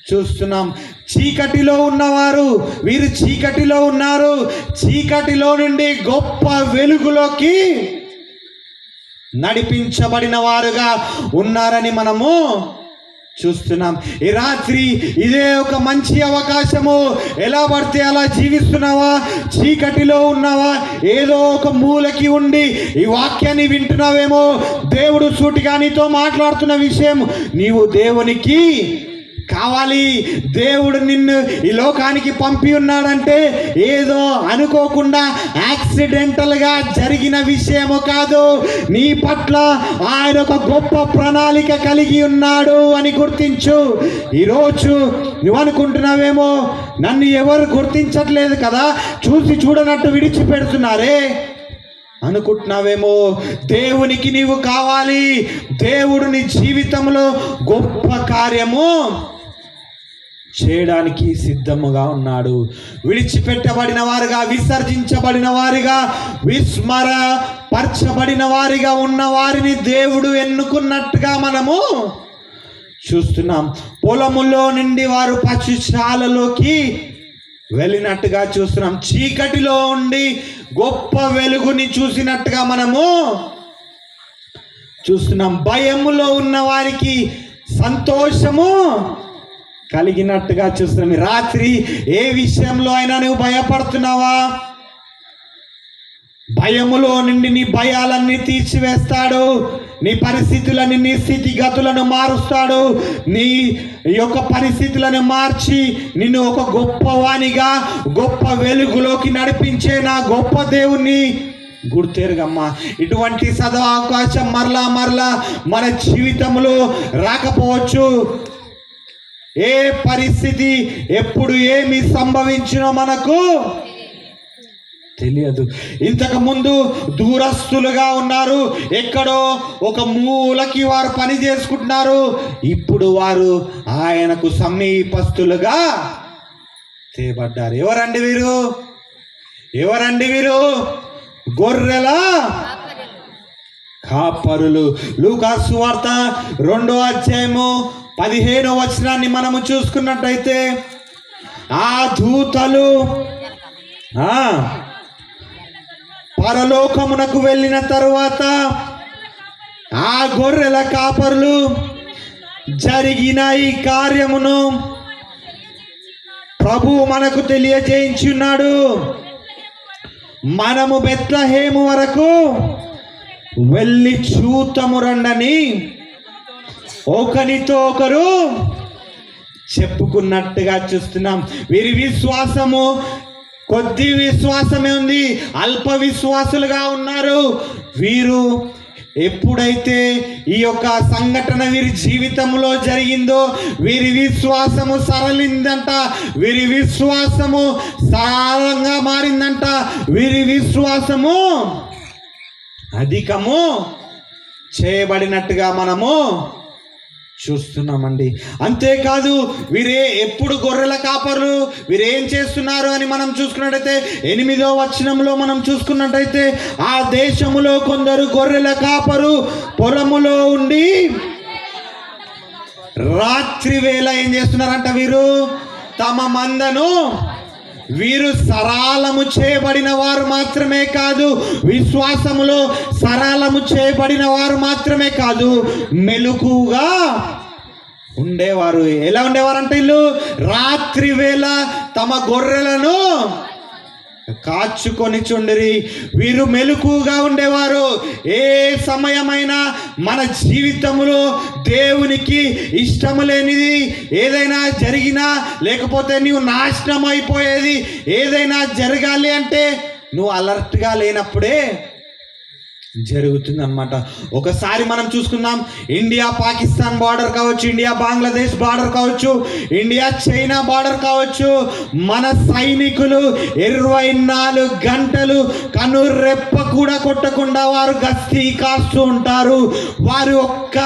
చూస్తున్నాం. చీకటిలో ఉన్నవారు, వీరు చీకటిలో ఉన్నారు, చీకటిలో నుండి గొప్ప వెలుగులోకి నడిపించబడిన వారుగా ఉన్నారని మనము చూస్తున్నాం. ఈ రాత్రి ఇదే ఒక మంచి అవకాశము. ఎలా పడితే అలా జీవిస్తున్నావా, చీకటిలో ఉన్నావా, ఏదో ఒక మూలకి ఉండి ఈ వాక్యాన్ని వింటున్నావేమో, దేవుడు సూటిగా నీతో మాట్లాడుతున్న విషయం, నీవు దేవునికి కావాలి. దేవుడు నిన్ను ఈ లోకానికి పంపి ఉన్నాడంటే ఏదో అనుకోకుండా యాక్సిడెంటల్గా జరిగిన విషయము కాదు. నీ పట్ల ఆయన ఒక గొప్ప ప్రణాళిక కలిగి ఉన్నాడు అని గుర్తించు. ఈరోజు నువ్వు అనుకుంటున్నావేమో, నన్ను ఎవరు గుర్తించట్లేదు కదా, చూసి చూడనట్టు విడిచిపెడుతున్నారే అనుకుంటున్నావేమో. దేవునికి నీవు కావాలి. దేవుడు నీ జీవితంలో గొప్ప కార్యము చేయడానికి సిద్ధముగా ఉన్నాడు. విడిచిపెట్టబడిన వారుగా, విసర్జించబడిన వారిగా, విస్మరపరచబడిన వారిగా ఉన్న వారిని దేవుడు ఎన్నుకున్నట్టుగా మనము చూస్తున్నాం. పొలములో నుండి వారు పశుశాలలోకి వెళ్ళినట్టుగా చూస్తున్నాం. చీకటిలో ఉండి గొప్ప వెలుగుని చూసినట్టుగా మనము చూస్తున్నాం. భయములో ఉన్న వారికి సంతోషము కలిగినట్టుగా చూస్తున్నాం. రాత్రి ఏ విషయంలో అయినా నువ్వు భయపడుతున్నావా? భయములో నుండి నీ భయాలన్నీ తీర్చివేస్తాడు. నీ పరిస్థితులని, నీ స్థితిగతులను మారుస్తాడు. నీ యొక్క పరిస్థితులను మార్చి నిన్ను ఒక గొప్పవానిగా, గొప్ప వెలుగులోకి నడిపించే నా గొప్ప దేవుణ్ణి గుర్తెరుగమ్మా. ఇటువంటి సదవకాశం మరలా మన జీవితంలో రాకపోవచ్చు. ఏ పరిస్థితి ఎప్పుడు ఏమి సంభవించినో మనకు తెలియదు. ఇంతకు ముందు దూరస్తులుగా ఉన్నారు, ఎక్కడో ఒక మూలకి వారు పని చేసుకుంటున్నారు. ఇప్పుడు వారు ఆయనకు సమీపస్తులుగా చేయబడ్డారు. ఎవరండి వీరు? గొర్రెల కాపరులు. లూకాసు సువార్త 2వ అధ్యాయము 15వ వచనాన్ని మనము చూసుకున్నట్టయితే, ఆ దూతలు పరలోకమునకు వెళ్ళిన తరువాత ఆ గొర్రెల కాపరులు జరిగిన ఈ కార్యమును ప్రభువు మనకు తెలియజేయించి ఉన్నాడు. మనము బెత్లెహేము వరకు వెళ్ళి చూతము రండని ఒకరితో ఒకరు చెప్పుకున్నట్టుగా చూస్తున్నాం. వీరి విశ్వాసము కొద్ది విశ్వాసమే ఉంది, అల్ప విశ్వాసులుగా ఉన్నారు. వీరు ఎప్పుడైతే ఈ యొక్క సంఘటన వీరి జీవితంలో జరిగిందో, వీరి విశ్వాసము సరళిందంట, వీరి విశ్వాసము సరళంగా మారిందంట, వీరి విశ్వాసము అధికము చేయబడినట్టుగా మనము చూస్తున్నామండి. అంతేకాదు, ఎప్పుడు గొర్రెల కాపరులు వీరేం చేస్తున్నారు అని మనం చూసుకున్నట్టయితే 8వ వచనంలో మనం చూసుకున్నట్టయితే, ఆ దేశములో కొందరు గొర్రెల కాపరు పొలములో ఉండి రాత్రి వేళ ఏం చేస్తున్నారంట, వీరు తమ మందను, వీరు సరళము చేయబడిన వారు మాత్రమే కాదు, విశ్వాసములో సరళము చేయబడిన వారు మాత్రమే కాదు, మెలకుగా ఉండేవారు. ఎలా ఉండేవారంటే, వీళ్ళు రాత్రి వేళ తమ గొర్రెలను కాచుకొని చుండిరి. వీరు మెలకుగా ఉండేవారు. ఏ సమయమైనా మన జీవితంలో దేవునికి ఇష్టము లేనిది ఏదైనా జరిగినా, లేకపోతే నీవు నాశనం అయిపోయేది ఏదైనా జరగాలి అంటే నువ్వు అలర్ట్గా లేనప్పుడే జరుగుతుంది అనమాట. ఒకసారి మనం చూసుకుందాం, ఇండియా పాకిస్తాన్ బార్డర్ కావచ్చు, ఇండియా బంగ్లాదేశ్ బార్డర్ కావచ్చు, ఇండియా చైనా బార్డర్ కావచ్చు, మన సైనికులు 24 గంటలు కనురెప్ప కూడా కొట్టకుండా వారు గస్తీ కాస్తూ ఉంటారు. వారు ఒక్క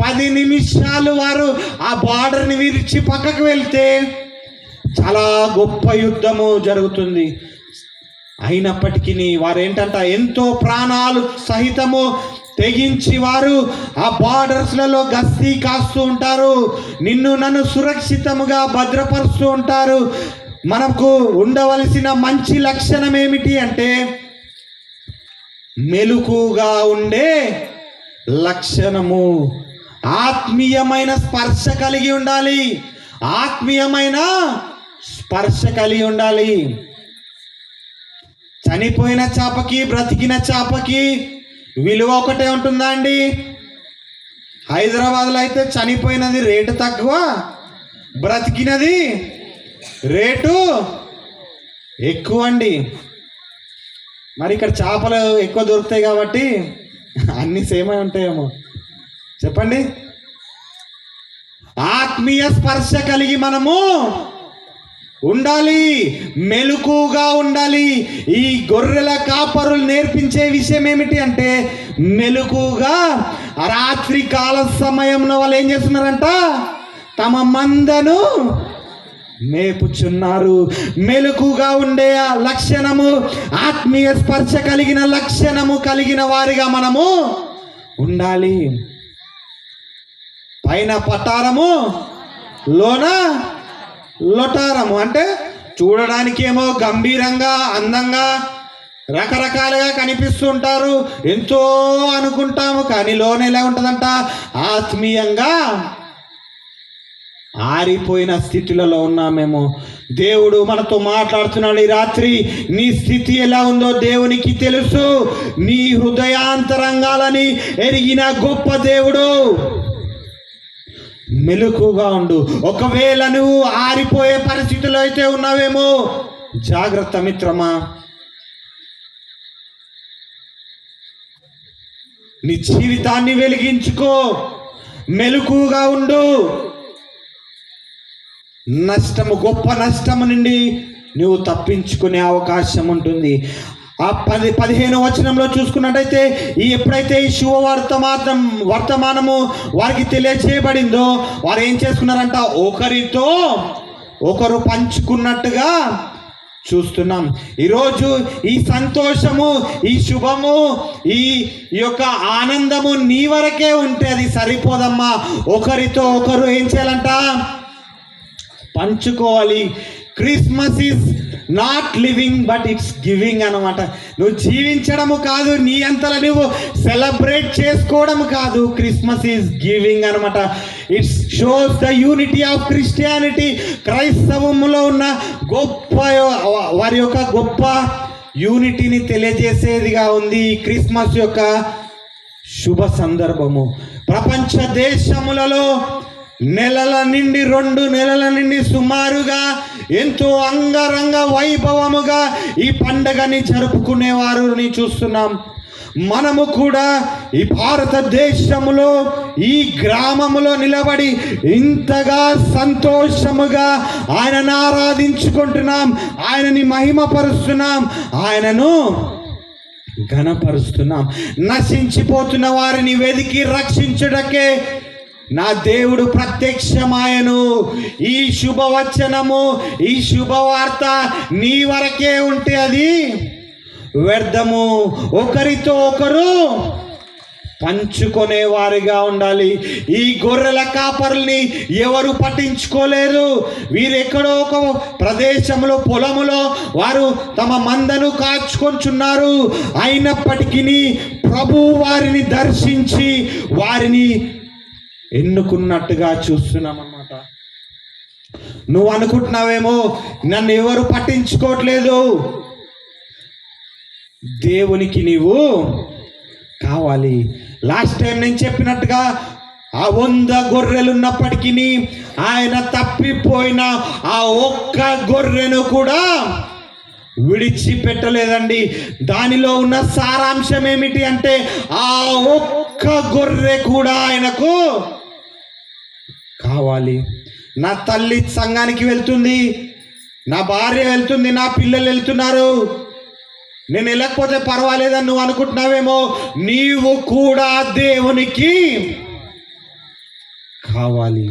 10 నిమిషాలు వారు ఆ బార్డర్ని విరిచి పక్కకు వెళ్తే చాలా గొప్ప యుద్ధము జరుగుతుంది. అయినప్పటికీ వారు ఏంటంట, ఎంతో ప్రాణాలు సహితము తెగించి వారు ఆ బార్డర్స్లలో గస్తీ కాస్తూ ఉంటారు. నిన్ను నన్ను సురక్షితముగా భద్రపరుస్తూ ఉంటారు. మనకు ఉండవలసిన మంచి లక్షణం ఏమిటి అంటే మెలకుగా ఉండే లక్షణము. ఆత్మీయమైన స్పర్శ కలిగి ఉండాలి. ఆత్మీయమైన స్పర్శ కలిగి ఉండాలి. చనిపోయిన చేపకి బ్రతికిన చేపకి విలువ ఒకటే ఉంటుందా అండి? హైదరాబాద్లో అయితే చనిపోయినది రేటు తక్కువ, బ్రతికినది రేటు ఎక్కువ అండి. మరి ఇక్కడ చేపలు ఎక్కువ దొరుకుతాయి కాబట్టి అన్నీ సేమ్ అయి ఉంటాయేమో, చెప్పండి. ఆత్మీయ స్పర్శ కలిగి మనము ఉండాలి, మెలకుగా ఉండాలి. ఈ గొర్రెల కాపరులు నేర్పించే విషయం ఏమిటి అంటే మెలకుగా రాత్రి కాల సమయంలో వాళ్ళు ఏం చేస్తున్నారంట, తమ మందను మేపుచున్నారు. మెలకుగా ఉండే లక్షణము, ఆత్మీయ స్పర్శ కలిగిన లక్షణము కలిగిన వారిగా మనము ఉండాలి. పైన పటారము, లోన లొటారము. అంటే చూడడానికి ఏమో గంభీరంగా అందంగా రకరకాలుగా కనిపిస్తూ ఉంటారు, ఎంతో అనుకుంటాము, కానీ లోన ఎలా ఉంటుందంట, ఆత్మీయంగా ఆరిపోయిన స్థితిలో ఉన్నామేమో. దేవుడు మనతో మాట్లాడుతున్నాడు ఈ రాత్రి. నీ స్థితి ఎలా ఉందో దేవునికి తెలుసు. నీ హృదయాంతరంగాలని ఎరిగిన గొప్ప దేవుడు. మెలకుగా ఉండు. ఒకవేళ నువ్వు ఆరిపోయే పరిస్థితిలో అయితే ఉన్నావేమో, జాగ్రత్త మిత్రమా. నీ జీవితాన్ని వెలిగించుకో, మెలకుగా ఉండు. నష్టము, గొప్ప నష్టము నుండి నువ్వు తప్పించుకునే అవకాశం ఉంటుంది. ఆ 15వ వచనంలో చూసుకున్నట్టయితే ఎప్పుడైతే ఈ వర్తమానము వారికి తెలియచేయబడిందో వారు ఏం చేసుకున్నారంట, ఒకరితో ఒకరు పంచుకున్నట్టుగా చూస్తున్నాం. ఈరోజు ఈ సంతోషము, ఈ శుభము, ఈ యొక్క ఆనందము నీ వరకే ఉంటే అది సరిపోదమ్మా. ఒకరితో ఒకరు ఏం చేయాలంట, పంచుకోవాలి. Christmas is not living but it's giving అన్నమాట. నువ్వు జీవించడము కాదు, నీ అంతలా నువ్వు సెలబ్రేట్ చేసుకోవడం కాదు. క్రిస్మస్ ఈజ్ గివింగ్ అన్నమాట. It's shows the unity of Christianity. క్రైస్తవములో ఉన్న గొప్ప, వారి యొక్క గొప్ప యూనిటీని తెలియజేసేదిగా ఉంది ఈ క్రిస్మస్ యొక్క శుభ సందర్భము. ప్రపంచ దేశములలో నెలల నుండి 2 నెలల నుండి సుమారుగా ఎంతో అంగరంగ వైభవముగా ఈ పండగని జరుపుకునేవారిని చూస్తున్నాం. మనము కూడా ఈ భారతదేశములో ఈ గ్రామములో నిలబడి ఇంతగా సంతోషముగా ఆయనను ఆరాధించుకుంటున్నాం, ఆయనని మహిమపరుస్తున్నాం, ఆయనను ఘనపరుస్తున్నాం. నశించిపోతున్న వారిని వెదికి రక్షించుటకే నా దేవుడు ప్రత్యక్షమాయను. ఈ శుభవచనము, ఈ శుభవార్త నీ వరకే ఉంటే అది వ్యర్థము. ఒకరితో ఒకరు పంచుకునే వారిగా ఉండాలి. ఈ గొర్రెల కాపరుల్ని ఎవరు పట్టించుకోలేరు. వీరెక్కడో ఒక ప్రదేశంలో, పొలములో వారు తమ మందను కాచుకొంచున్నారు. అయినప్పటికీ ప్రభు వారిని దర్శించి వారిని ఎన్నుకున్నట్టుగా చూస్తున్నాం అన్నమాట. నువ్వు అనుకుంటున్నావేమో నన్ను ఎవరు పట్టించుకోవట్లేదు. దేవునికి నీవు కావాలి. లాస్ట్ టైం నేను చెప్పినట్టుగా ఆ 100 గొర్రెలున్నప్పటికీ ఆయన తప్పిపోయిన ఆ ఒక్క గొర్రెను కూడా విడిచిపెట్టలేదండి. దానిలో ఉన్న సారాంశం ఏమిటి అంటే ఆ ఒక్క గొర్రె కూడా ఆయనకు కావాలి. నా తల్లి సంఘానికి వెళ్తుంది, నా భార్య వెళ్తుంది, నా పిల్లలు వెళ్తున్నారు, నేను వెళ్ళకపోతే పర్వాలేదని నువ్వు అనుకుంటున్నావేమో. నీవు కూడా దేవునికి కావాలి.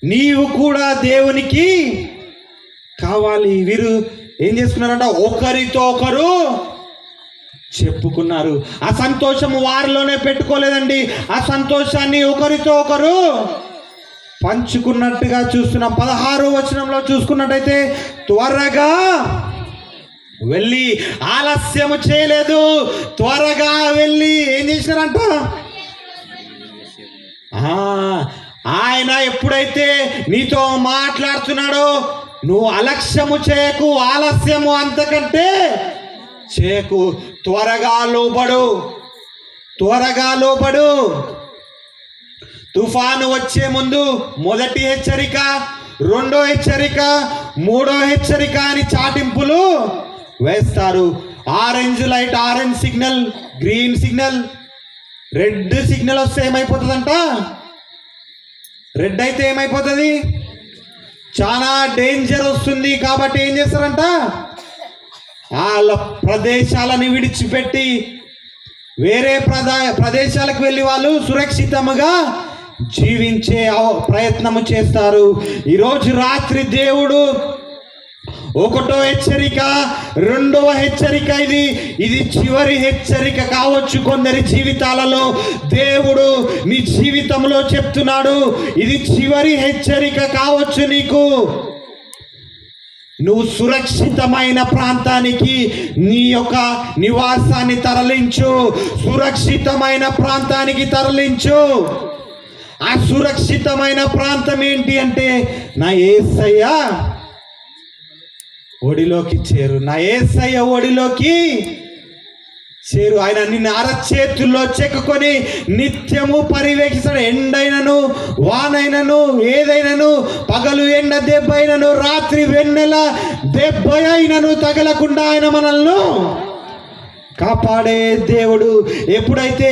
నీవు కూడా దేవునికి కావాలి. వీరు ఏం చేసుకున్నారంట, ఒకరితో ఒకరు చెప్పుకున్నారు. ఆ సంతోషం వారిలోనే పెట్టుకోలేదండి, ఆ సంతోషాన్ని ఒకరితో ఒకరు పంచుకున్నట్టుగా చూస్తున్నాం. 16వ వచనంలో చూసుకున్నట్టయితే త్వరగా వెళ్ళి, ఆలస్యము చేయలేదు, త్వరగా వెళ్ళి ఏం చేసినారంట. ఆయన ఎప్పుడైతే నీతో మాట్లాడుతున్నాడో నువ్వు అలక్ష్యము చేయకు, ఆలస్యము అంతకంటే చేయకు. త్వరగా లోబడు, త్వరగా లోబడు. తుఫాను వచ్చే ముందు మొదటి హెచ్చరిక, రెండో హెచ్చరిక, మూడో హెచ్చరిక అని చాటింపులు వేస్తారు. Orange light, orange signal, green signal, red signal వస్తే ఏమైపోతుందంట. రెడ్ అయితే ఏమైపోతుంది, చాలా డేంజర్ వస్తుంది. కాబట్టి ఏం చేస్తారంట, వాళ్ళ ప్రదేశాలను విడిచిపెట్టి వేరే ప్రదేశాలకు వెళ్ళి వాళ్ళు సురక్షితముగా జీవించే ప్రయత్నము చేస్తారు. ఈరోజు రాత్రి దేవుడు ఒకటో హెచ్చరిక, రెండవ హెచ్చరిక, ఇది చివరి హెచ్చరిక కావచ్చు కొందరి జీవితాలలో. దేవుడు నీ జీవితంలో చెప్తున్నాడు, ఇది చివరి హెచ్చరిక కావచ్చు నీకు. నువ్వు సురక్షితమైన ప్రాంతానికి నీ యొక్క నివాసాన్ని తరలించు, సురక్షితమైన ప్రాంతానికి తరలించు. ఆ సురక్షితమైన ప్రాంతం ఏంటి అంటే నా యేసయ్య ఒడిలోకి చేరు, నా యేసయ్య ఒడిలోకి చేరు. ఆయన నిన్ను అరచేతుల్లో చెక్కుకొని నిత్యము పర్యవేక్షిస్తాడు. ఎండైనను వానైనను ఏదైనను, పగలు ఎండ దెబ్బ అయినను రాత్రి వెన్నెల దెబ్బ అయినను తగలకుండా ఆయన మనల్ని కాపాడే దేవుడు. ఎప్పుడైతే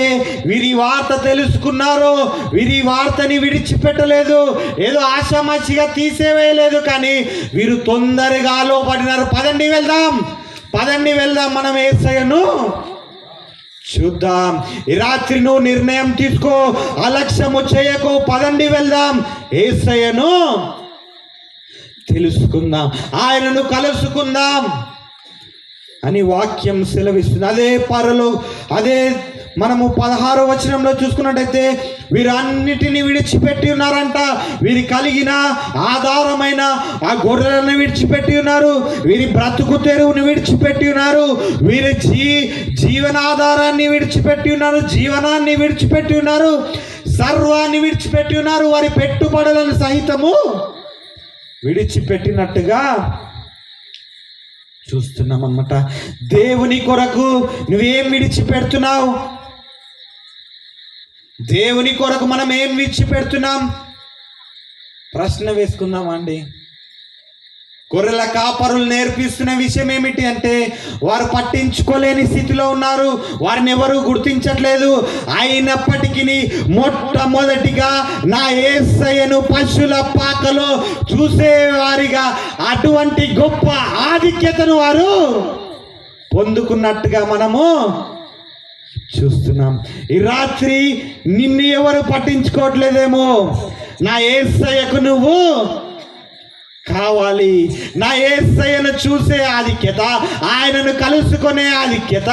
వీరి వార్త తెలుసుకున్నారో వీరి వార్తని విడిచిపెట్టలేదు, ఏదో ఆషామాషిగా తీసేవేయలేదు, కానీ వీరు తొందరగా లోపడినారు. పదండి వెళ్దాం, పదండి వెళ్దాం, మనం యేసయ్యను చూద్దాం. ఈ రాత్రి నువ్వు నిర్ణయం తీసుకో, అలక్ష్యము చేయకు, పదండి వెళ్దాం, యేసయ్యను తెలుసుకుందాం, ఆయనను కలుసుకుందాం అని వాక్యం సెలవిస్తుంది. అదే మనము 16వ వచనంలో చూసుకున్నట్టయితే వీరన్నిటిని విడిచిపెట్టి ఉన్నారంట. వీరి కలిగిన ఆధారమైన ఆ గొర్రెలను విడిచిపెట్టి ఉన్నారు, వీరి బ్రతుకు తెరువుని విడిచిపెట్టి ఉన్నారు, వీరి జీవనాధారాన్ని విడిచిపెట్టి ఉన్నారు, జీవనాన్ని విడిచిపెట్టి ఉన్నారు, సర్వాన్ని విడిచిపెట్టి ఉన్నారు, వారి పెట్టుబడులను సహితము విడిచిపెట్టినట్టుగా చూస్తున్నాం అన్నమాట. దేవుని కొరకు నువ్వేం విడిచిపెడుతున్నావు? దేవుని కొరకు మనం ఏం విడిచిపెడుతున్నాం? ప్రశ్న వేసుకుందాం అండి. గొర్రెల కాపరులు నేర్పిస్తున్న విషయం ఏమిటి అంటే వారు పట్టించుకోలేని స్థితిలో ఉన్నారు, వారిని ఎవరు గుర్తించట్లేదు. అయినప్పటికీ మొట్టమొదటిగా నా యేసయ్యను పశువుల పాకలో చూసేవారిగా అటువంటి గొప్ప ఆధిక్యతను వారు పొందుకున్నట్టుగా మనము చూస్తున్నాం. ఈ రాత్రి నిన్ను ఎవరు పట్టించుకోవట్లేదేమో, నా యేసయ్యకు నువ్వు కావాలి. నా యేసయ్యను చూసే ఆధిక్యత, ఆయనను కలుసుకునే ఆధిక్యత,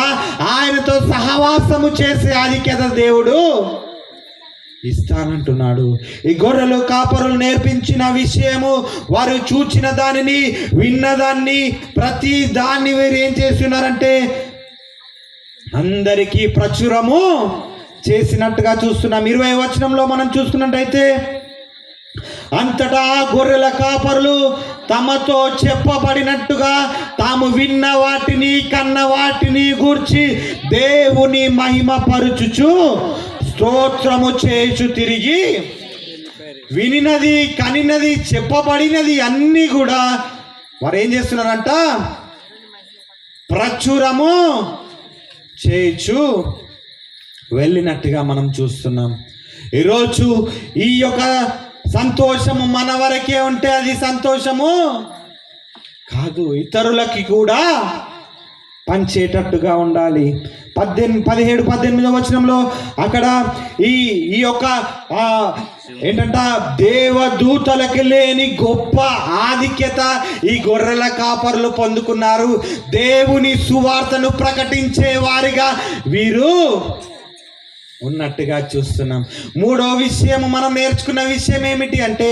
ఆయనతో సహవాసము చేసే ఆధిక్యత దేవుడు ఇస్తానంటున్నాడు. ఈ గొర్రెలు కాపరులు నేర్పించిన విషయము, వారు చూచిన దానిని, విన్నదాన్ని, ప్రతి దాన్ని వీరు ఏం చేస్తున్నారంటే అందరికీ ప్రచురము చేసినట్టుగా చూస్తున్నాం. 20వ వచనంలో మనం చూసుకున్నట్టయితే అంతటా గొర్రెల కాపరులు తమతో చెప్పబడినట్టుగా తాము విన్న వాటిని, కన్న వాటిని గూర్చి దేవుని మహిమ పరుచుచు స్తోత్రము చేయుచు తిరిగి వినినది, కనినది, చెప్పబడినది అన్నీ కూడా వారు ఏం చేస్తున్నారంట? ప్రచురము చేయొచ్చు వెళ్ళినట్టుగా మనం చూస్తున్నాం. ఈరోజు ఈ యొక్క సంతోషము మన వరకే ఉంటే అది సంతోషము కాదు, ఇతరులకి కూడా పంచేటట్టుగా ఉండాలి. 17-18 వచనంలో అక్కడ ఈ యొక్క ఏంటంట, దేవదూతలకి లేని గొప్ప ఆధిక్యత ఈ గొర్రెల కాపరులు పొందుకున్నారు. దేవుని సువార్తను ప్రకటించే వారిగా వీరు ఉన్నట్టుగా చూస్తున్నాం. మూడో విషయం, మనం నేర్చుకున్న విషయం ఏమిటి అంటే,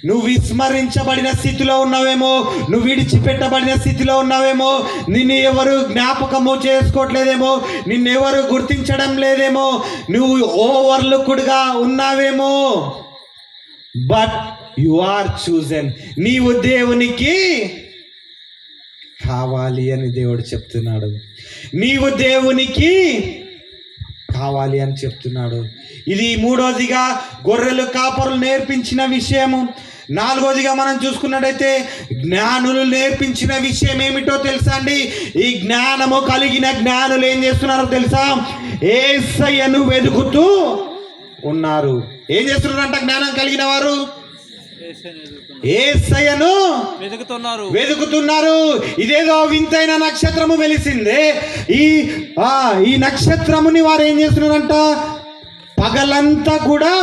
నువ్వు విస్మరించబడిన స్థితిలో ఉన్నావేమో, నువ్వు విడిచిపెట్టబడిన స్థితిలో ఉన్నావేమో, నిన్ను ఎవరు జ్ఞాపకము చేసుకోవట్లేదేమో, నిన్నెవరు గుర్తించడం లేదేమో, నువ్వు ఓవర్లుక్డ్గా ఉన్నావేమో, బట్ యు ఆర్ చూజన్. నీవు దేవునికి కావాలి అని దేవుడు చెప్తున్నాడు. నీవు దేవునికి కావాలి అని చెప్తున్నాడు. ఇది మూడోదిగా గొర్రెలు కాపరులు నేర్పించిన విషయము. నాలుగోదిగా మనం చూసుకున్నట్టయితే జ్ఞానులు నేర్పించిన విషయం ఏమిటో తెలుసా అండి? ఈ జ్ఞానము కలిగిన జ్ఞానులు ఏం చేస్తున్నారో తెలుసా? యేసయ్యను వెతుకుతూ ఉన్నారు. ఏం చేస్తున్నారంట జ్ఞానం కలిగిన వారు? యేసయ్యను వెతుకుతున్నారు. ఇదేదో వింతైన నక్షత్రము వెలిసిందే. ఈ నక్షత్రముని వారు ఏం చేస్తున్నారంట? పగలంతా కూడా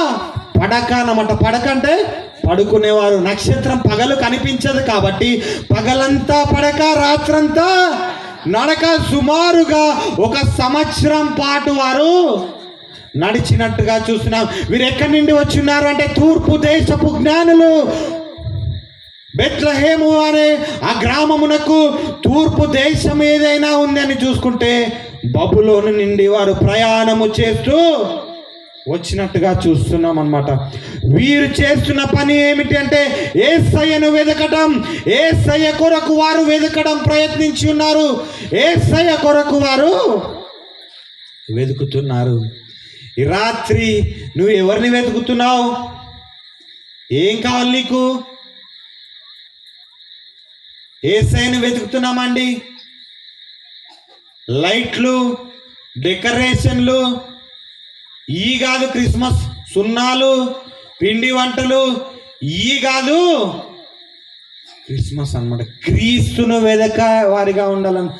పడక అన్నమాట. పడక అంటే పడుకునేవారు. నక్షత్రం పగలు కనిపించదు కాబట్టి పగలంతా పడక, రాత్రంతా నడక. సుమారుగా 1 సంవత్సరం పాటు వారు నడిచినట్టుగా చూస్తున్నాం. వీరు ఎక్కడి నుండి వచ్చిన్నారు అంటే తూర్పు దేశపు జ్ఞానులు. బెత్లెహేము అనే ఆ గ్రామమునకు తూర్పు దేశం ఏదైనా ఉందని చూసుకుంటే బబులోను నుండి వారు ప్రయాణము చేస్తూ వచ్చినట్టుగా చూస్తున్నాం అన్నమాట. వీరు చేస్తున్న పని ఏమిటి అంటే యేసయ్యను వెతకడం. యేసయ్య కొరకు వారు వెతకడం ప్రయత్నించి ఉన్నారు. యేసయ్య కొరకు వారు వెతుకుతున్నారు. ఈ రాత్రి నువ్వు ఎవరిని వెతుకుతున్నావు? ఏం కావాలి నీకు? యేసయ్యను వెతుకుతున్నామండి. లైట్లు, డెకరేషన్లు ఈ కాదు, క్రిస్మస్ సున్నాలు, పిండి వంటలు ఈ కాదు, క్రిస్మస్ అన్నమాట. క్రీస్తును వెదక వారిగా ఉండాలని,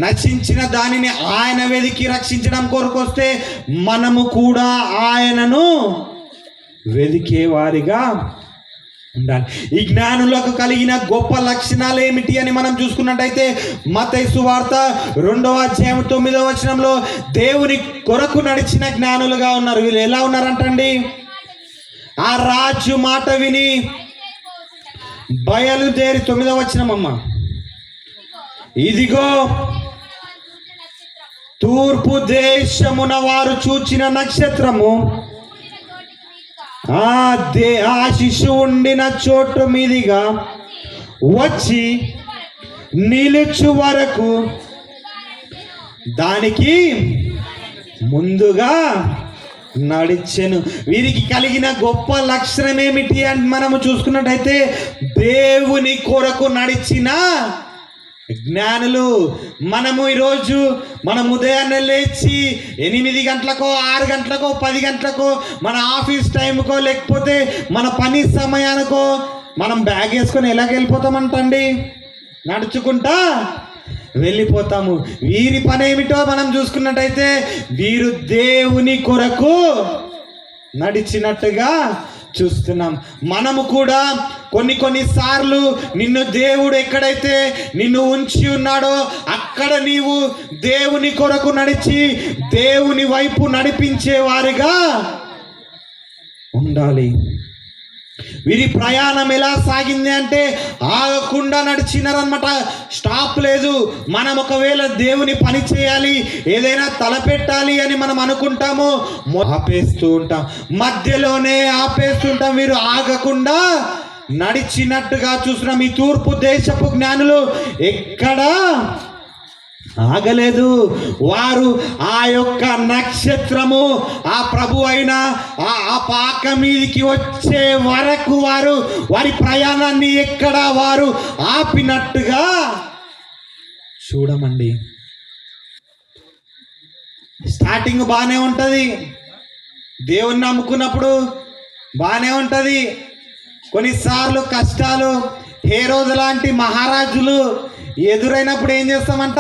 నశించిన దానిని ఆయన వెదికి రక్షించడం కొరకు వస్తే మనము కూడా ఆయనను వెదికే వారిగా ఉండాలి. ఈ జ్ఞానులకు కలిగిన గొప్ప లక్షణాలు ఏమిటి అని మనం చూసుకున్నట్టయితే మత్తయి సువార్త 2వ అధ్యాయం 9వ వచనంలో దేవుని కొరకు నడిచిన జ్ఞానులుగా ఉన్నారు. వీళ్ళు ఎలా ఉన్నారంటండి? ఆ రాజు మాట విని బయలుదేరి 9వ వచనం అమ్మ, ఇదిగో తూర్పు దేశమున వారు చూచిన నక్షత్రము ఆ శిశువు ఉండిన చోటు మీదిగా వచ్చి నిలుచు వరకు దానికి ముందుగా నడిచెను. వీరికి కలిగిన గొప్ప లక్షణం ఏమిటి అని మనము చూసుకున్నట్టయితే దేవుని కొరకు నడిచిన జ్ఞానులు. మనము ఈరోజు మనం ఉదయాన్నే లేచి 8 గంటలకో 6 గంటలకో 10 గంటలకో మన ఆఫీస్ టైంకో లేకపోతే మన పని సమయానికో మనం బ్యాగ్ వేసుకొని ఎలాగ వెళ్ళిపోతామంటండి? నడుచుకుంటా వెళ్ళిపోతాము. వీరి పని ఏమిటో మనం చూసుకున్నట్టయితే వీరు దేవుని కొరకు నడిచినట్టుగా చూస్తున్నాం. మనము కూడా కొన్ని సార్లు నిన్ను దేవుడు ఎక్కడైతే నిన్ను ఉంచి ఉన్నాడో అక్కడ నీవు దేవుని కొరకు నడిచి దేవుని వైపు నడిపించే వారిగా ఉండాలి. వీరి ప్రయాణం ఎలా సాగింది అంటే ఆగకుండా నడిచినారనమాట. స్టాప్ లేదు. మనం ఒకవేళ దేవుని పని చేయాలి, ఏదైనా తలపెట్టాలి అని మనం అనుకుంటాము, ఆపేస్తూ ఉంటాం, మధ్యలోనే ఆపేస్తుంటాం. వీరు ఆగకుండా నడిచినట్టుగా చూస్తున్నాం. ఈ తూర్పు దేశపు జ్ఞానులు ఎక్కడ ఆగలేదు. వారు ఆ యొక్క నక్షత్రము ఆ ప్రభు అయిన ఆ పాక మీదికి వచ్చే వరకు వారి ప్రయాణాన్ని ఎక్కడ వారు ఆపినట్టుగా చూడమండి. స్టార్టింగ్ బాగానే ఉంటుంది, దేవుణ్ణి నమ్ముకున్నప్పుడు బాగానే ఉంటుంది. కొన్నిసార్లు కష్టాలు హేరోదు లాంటి మహారాజులు ఎదురైనప్పుడు ఏం చేస్తామంట,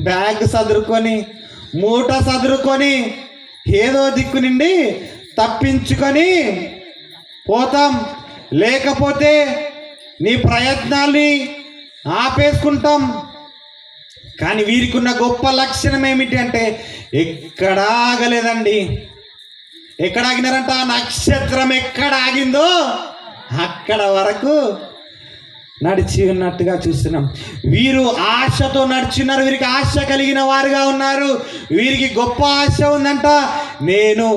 బ్యాగ్ సదురుకొని మూట సదురుకొని ఏదో దిక్కు నుండి తప్పించుకొని పోతాం. లేకపోతే నీ ప్రయత్నాల్ని ఆపేసుకుంటాం. కానీ వీరికి ఉన్న గొప్ప లక్షణం ఏమిటి అంటే ఎక్కడా ఆగలేదండి. ఎక్కడ ఆగినారంట, ఆ నక్షత్రం ఎక్కడ ఆగిందో అక్కడ వరకు నడిచి ఉన్నట్టుగా చూస్తున్నాం. వీరు ఆశతో నడిచినారు, వీరికి ఆశ కలిగిన వారుగా ఉన్నారు. వీరికి గొప్ప ఆశ ఉందంట, నేను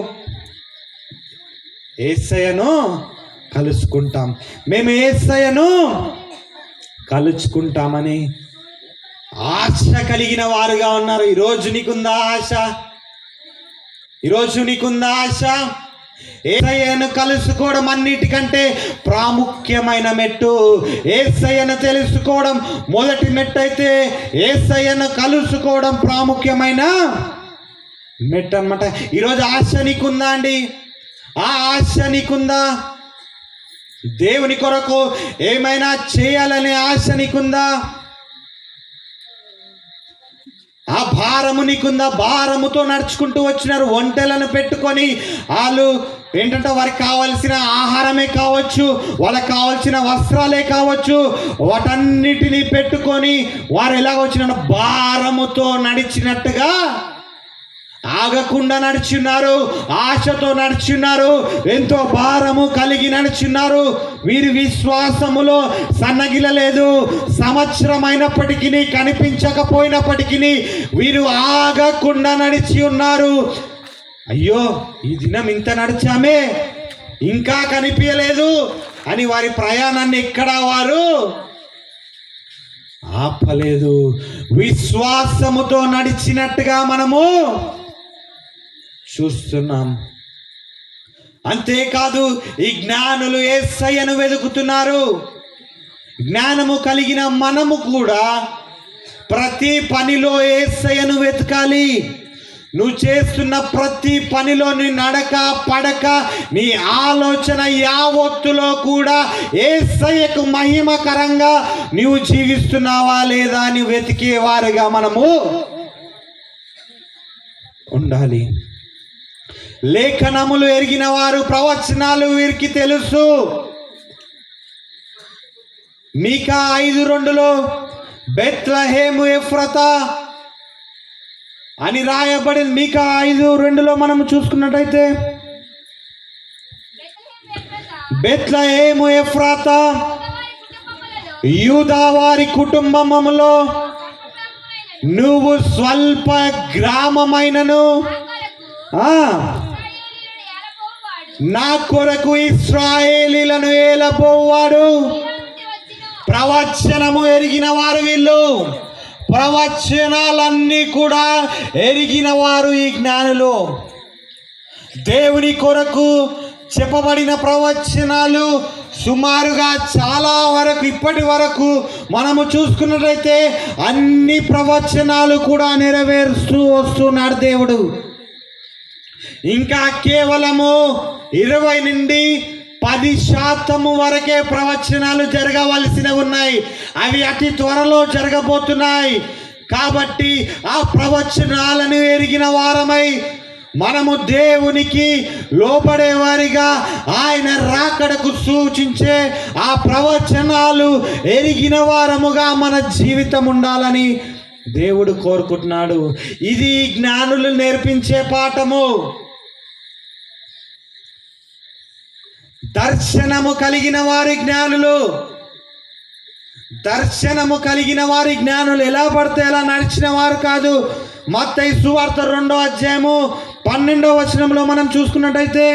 యేసయ్యను కలుసుకుంటాం, మేము యేసయ్యను కలుసుకుంటామని ఆశ కలిగిన వారుగా ఉన్నారు. ఈరోజు నీకుందా ఆశ? ఈరోజు నీకుందా ఆశ? యేసయ్యను కలుసుకోవడం అన్నిటికంటే ప్రాముఖ్యమైన మెట్టు. యేసయ్యను తెలుసుకోవడం మొదటి మెట్టు అయితే యేసయ్యను కలుసుకోవడం ప్రాముఖ్యమైన మెట్టు అన్నమాట. ఈరోజు ఆశ నీకుందా అండి? ఆ ఆశ నీకుందా? దేవుని కొరకు ఏమైనా చేయాలనే ఆశ నీకుందా? ఆ భారము నీకుందా? భారముతో నడుచుకుంటూ వచ్చినారు, ఒంటెలను పెట్టుకొని. వాళ్ళు ఏంటంటే వారికి కావాల్సిన ఆహారమే కావచ్చు, వాళ్ళకి కావాల్సిన వస్త్రాలే కావచ్చు, వాటన్నిటినీ పెట్టుకొని వారు ఎలాగ వచ్చిన భారముతో నడిచినట్టుగా ఆగకుండా నడిచిన్నారు, ఆశతో నడిచిన్నారు, ఎంతో భారము కలిగి నడిచిన్నారు. వీరి విశ్వాసములో సన్నగిలలేదు. సంవత్సరం అయినప్పటికీ, కనిపించకపోయినప్పటికీ వీరు ఆగకుండా నడిచి ఉన్నారు. అయ్యో, ఈ దినం ఇంత నడిచామే, ఇంకా కనిపించలేదు అని వారి ప్రయాణాన్ని ఎక్కడా వారు ఆపలేదు. విశ్వాసముతో నడిచినట్టుగా మనము చూస్తున్నాం. అంతేకాదు, ఈ జ్ఞానులు యేసయ్యను వెతుకుతున్నారు. జ్ఞానము కలిగిన మనము కూడా ప్రతి పనిలో యేసయ్యను వెతకాలి. నువ్వు చేస్తున్న ప్రతి పనిలో నీ నడక పడక, నీ ఆలోచన యావత్తులో కూడా యేసయ్యకు మహిమకరంగా నీవు జీవిస్తున్నావా లేదా అని వెతికేవారుగా మనము ఉండాలి. లేఖనములు ఎరిగిన వారు, ప్రవచనాలు వీరికి తెలుసు. మీకా 5:2 బెత్లెహేము ఎఫ్రాతా అని రాయబడింది. మీకా 5:2 మనం చూసుకున్నట్టయితే, బెత్లెహేము ఎఫ్రాతా యూదా వారి కుటుంబములో నువ్వు స్వల్ప గ్రామమైనను నా కొరకు ఇశ్రాయేలీలను ఏలబోవాడు. ప్రవచనము ఎరిగిన వారు వీళ్ళు. ప్రవచనాలన్నీ కూడా ఎరిగిన వారు ఈ జ్ఞానులు. దేవుని కొరకు చెప్పబడిన ప్రవచనాలు సుమారుగా చాలా వరకు ఇప్పటి వరకు మనము చూసుకున్నట్లయితే అన్ని ప్రవచనాలు కూడా నెరవేరుస్తూ వస్తున్నాడు దేవుడు. ఇంకా కేవలము 20 నుండి 10% వరకే ప్రవచనాలు జరగవలసి ఉన్నాయి. అవి అతి త్వరలో జరగబోతున్నాయి. కాబట్టి ఆ ప్రవచనాలను ఎరిగిన వారమై మనము దేవునికి లోబడే వారిగా, ఆయన రాకడకు సూచించే ఆ ప్రవచనాలు ఎరిగిన వారముగా మన జీవితం ఉండాలని దేవుడు కోరుకుంటున్నాడు. ఇది జ్ఞానులు నేర్పించే పాఠము. దర్శనము కలిగిన వారి జ్ఞానులు. దర్శనము కలిగిన వారి జ్ఞానులు ఎలా పడితే ఎలా నడిచిన వారు కాదు. మత్తయి సువార్త 2వ అధ్యాయము 12వ వచనంలో మనం చూసుకున్నట్టయితే,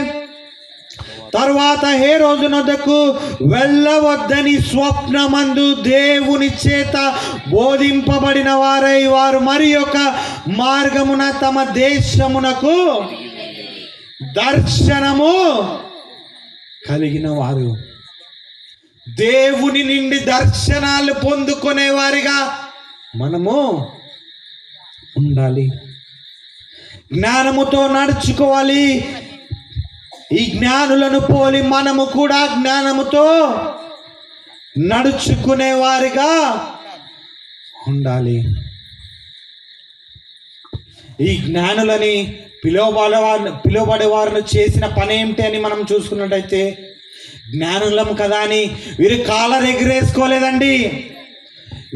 తరువాత హేరోదు నొద్దకు వెళ్ళవద్దని స్వప్నమందు దేవుని చేత బోధింపబడిన వారై వారు మరి ఒక మార్గమున తమ దేశమునకు దర్శనము కలిగిన వారు. దేవుని నుండి దర్శనాలు పొందుకునే వారిగా మనము ఉండాలి. జ్ఞానముతో నడుచుకోవాలి. ఈ జ్ఞానులను పోలి మనము కూడా జ్ఞానముతో నడుచుకునే వారిగా ఉండాలి. ఈ జ్ఞానులని పిలువబడే వారిని చేసిన పని ఏమిటి అని మనం చూసుకున్నట్టయితే, జ్ఞానులం కదా అని వీరు కాలర్ ఎగిరేసుకోలేదండి.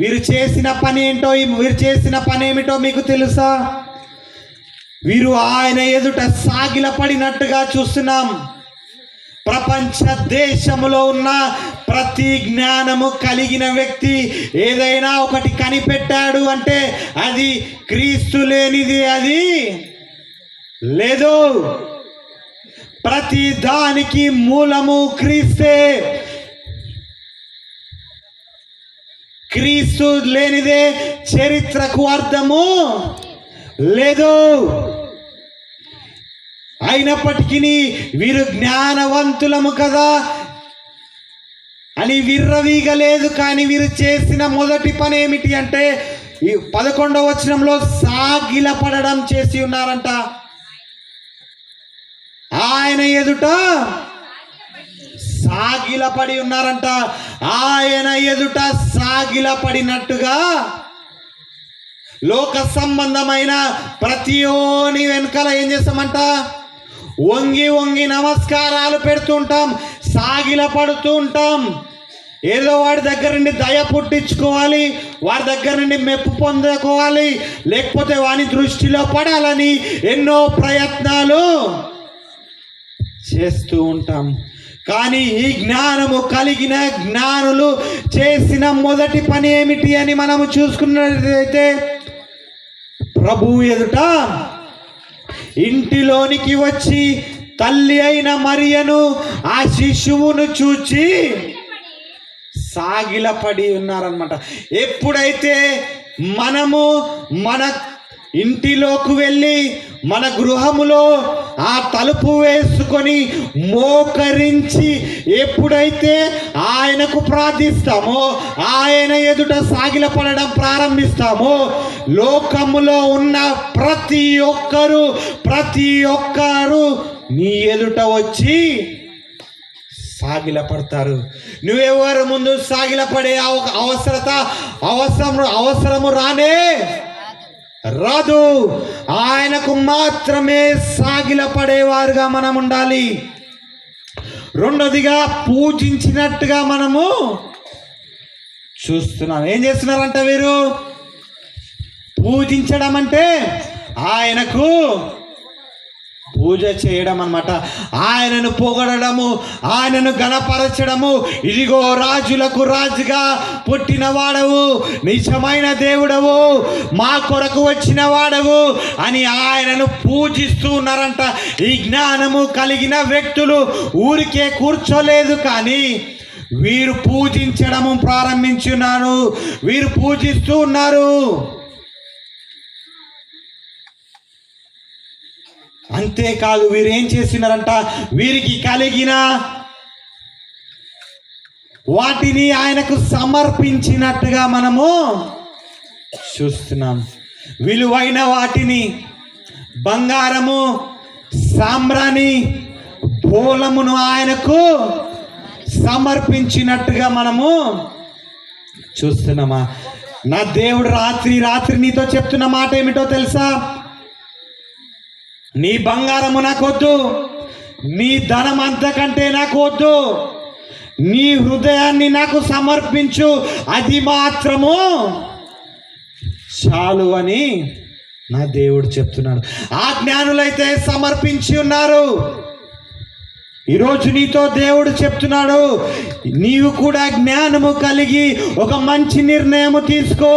వీరు చేసిన పని ఏంటో, వీరు చేసిన పని ఏమిటో మీకు తెలుసా? వీరు ఆయన ఎదుట సాగిలపడినట్టుగా చూస్తున్నాం. ప్రపంచ దేశములో ఉన్న ప్రతి జ్ఞానము కలిగిన వ్యక్తి ఏదైనా ఒకటి కనిపెట్టాడు అంటే అది క్రీస్తు లేనిది అది లేదు. ప్రతి దానికి మూలము క్రీస్తే. క్రీస్తు లేనిదే చరిత్రకు అర్థము లేదు. అయినప్పటికీ వీరు జ్ఞానవంతులము కదా అని విర్రవీగలేదు. కానీ వీరు చేసిన మొదటి పని ఏమిటి అంటే, ఈ 11వ వచనంలో సాగిలపడడం చేసి ఉన్నారంట. ఆయన ఎదుట సాగిలపడి ఉన్నారంట. ఆయన ఎదుట సాగిలపడినట్టుగా లోక సంబంధమైన ప్రతియోని వెనకాల ఏం చేస్తామంట, వంగి వంగి నమస్కారాలు పెడుతూ ఉంటాం, సాగిల పడుతూ ఉంటాం. ఏదో వాడి దగ్గర నుండి దయ పుట్టించుకోవాలి, వాడి దగ్గర నుండి మెప్పు పొందుకోవాలి, లేకపోతే వాని దృష్టిలో పడాలని ఎన్నో ప్రయత్నాలు చేస్తూ ఉంటాం. కానీ ఈ జ్ఞానము కలిగిన జ్ఞానులు చేసిన మొదటి పని ఏమిటి అని మనము చూసుకున్నట్లయితే, ప్రభు ఎదుట ఇంటిలోనికి వచ్చి తల్లి అయిన మరియను ఆ శిశువును చూచి సాగిలపడి ఉన్నారన్నమాట. ఎప్పుడైతే మనము మన ఇంటిలోకి వెళ్ళి మన గృహములో ఆ తలుపు వేసుకొని మోకరించి ఎప్పుడైతే ఆయనకు ప్రార్థిస్తామో, ఆయన ఎదుట సాగిలపడడం ప్రారంభిస్తామో, లోకములో ఉన్న ప్రతి ఒక్కరు నీ ఎదుట వచ్చి సాగిలపడతారు. నువ్వెవరు ముందు సాగిలపడే అవసరము రానే రాదు. ఆయనకు మాత్రమే సాగిలపడేవారుగా మనం ఉండాలి. రెండోదిగా పూజించినట్టుగా మనము చూస్తున్నాం. ఏం చేస్తున్నారంట వీరు? పూజించడం అంటే ఆయనకు పూజ చేయడం అన్నమాట. ఆయనను పొగడము, ఆయనను గణపరచడము. ఇదిగో రాజులకు రాజుగా పుట్టిన వాడవు, నిజమైన దేవుడవు, మా కొరకు వచ్చిన వాడవు అని ఆయనను పూజిస్తూ ఉన్నారంట. ఈ జ్ఞానము కలిగిన వ్యక్తులు ఊరికే కూర్చోలేదు, కానీ వీరు పూజించడము ప్రారంభించున్నారు. వీరు పూజిస్తూ ఉన్నారు. అంతేకాదు, వీరు ఏం చేస్తున్నారంట, వీరికి కలిగిన వాటిని ఆయనకు సమర్పించినట్టుగా మనము చూస్తున్నాం. విలువైన వాటిని, బంగారము, సాంబ్రాణి, బోలమును ఆయనకు సమర్పించినట్టుగా మనము చూస్తున్నామా? నా దేవుడు రాత్రి నీతో చెప్తున్న మాట ఏమిటో తెలుసా? నీ బంగారము నాకు వద్దు, నీ ధనం అంతకంటే నాకు వద్దు, నీ హృదయాన్ని నాకు సమర్పించు, అది మాత్రము చాలు అని నా దేవుడు చెప్తున్నాడు. ఆ జ్ఞానులైతే సమర్పించి ఉన్నారు. ఈరోజు నీతో దేవుడు చెప్తున్నాడు, నీవు కూడా జ్ఞానము కలిగి ఒక మంచి నిర్ణయము తీసుకో,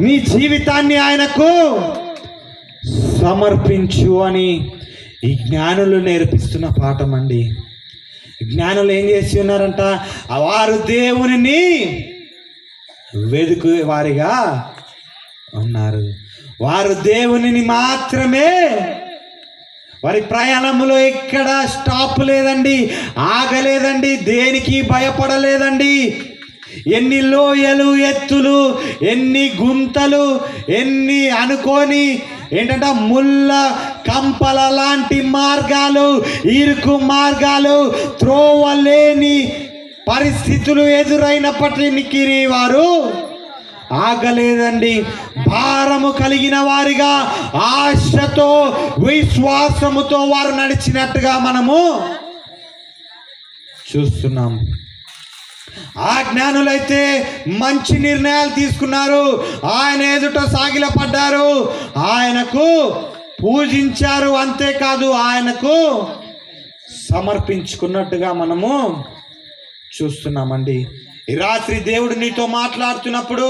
నీ జీవితాన్ని ఆయనకు సమర్పించు అని ఈ జ్ఞానులు నేర్పిస్తున్న పాఠం అండి. జ్ఞానులు ఏం చేసి ఉన్నారంట? వారు దేవునిని వెదుకు వారిగా ఉన్నారు. వారు దేవునిని మాత్రమే, వారి ప్రయాణంలో ఎక్కడ స్టాప్ లేదండి, ఆగలేదండి, దేనికి భయపడలేదండి. ఎన్ని లోయలు, ఎత్తులు, ఎన్ని గుంతలు, ఎన్ని అనుకోని ఏంటంటే ముళ్ళ కంపల లాంటి మార్గాలు, ఇరుకు మార్గాలు, త్రోవలేని పరిస్థితులు ఎదురైనప్పటికీ వారు ఆగలేదండి. భారము కలిగిన వారిగా, ఆశతో, విశ్వాసముతో వారు నడిచినట్టుగా మనము చూస్తున్నాం. ఆ జ్ఞానులైతే మంచి నిర్ణయాలు తీసుకున్నారు. ఆయన ఎదుట సాగిలపడ్డారు, ఆయనకు పూజించారు. అంతేకాదు ఆయనకు సమర్పించుకున్నట్టుగా మనము చూస్తున్నామండి. ఈ రాత్రి దేవుడు నీతో మాట్లాడుతున్నప్పుడు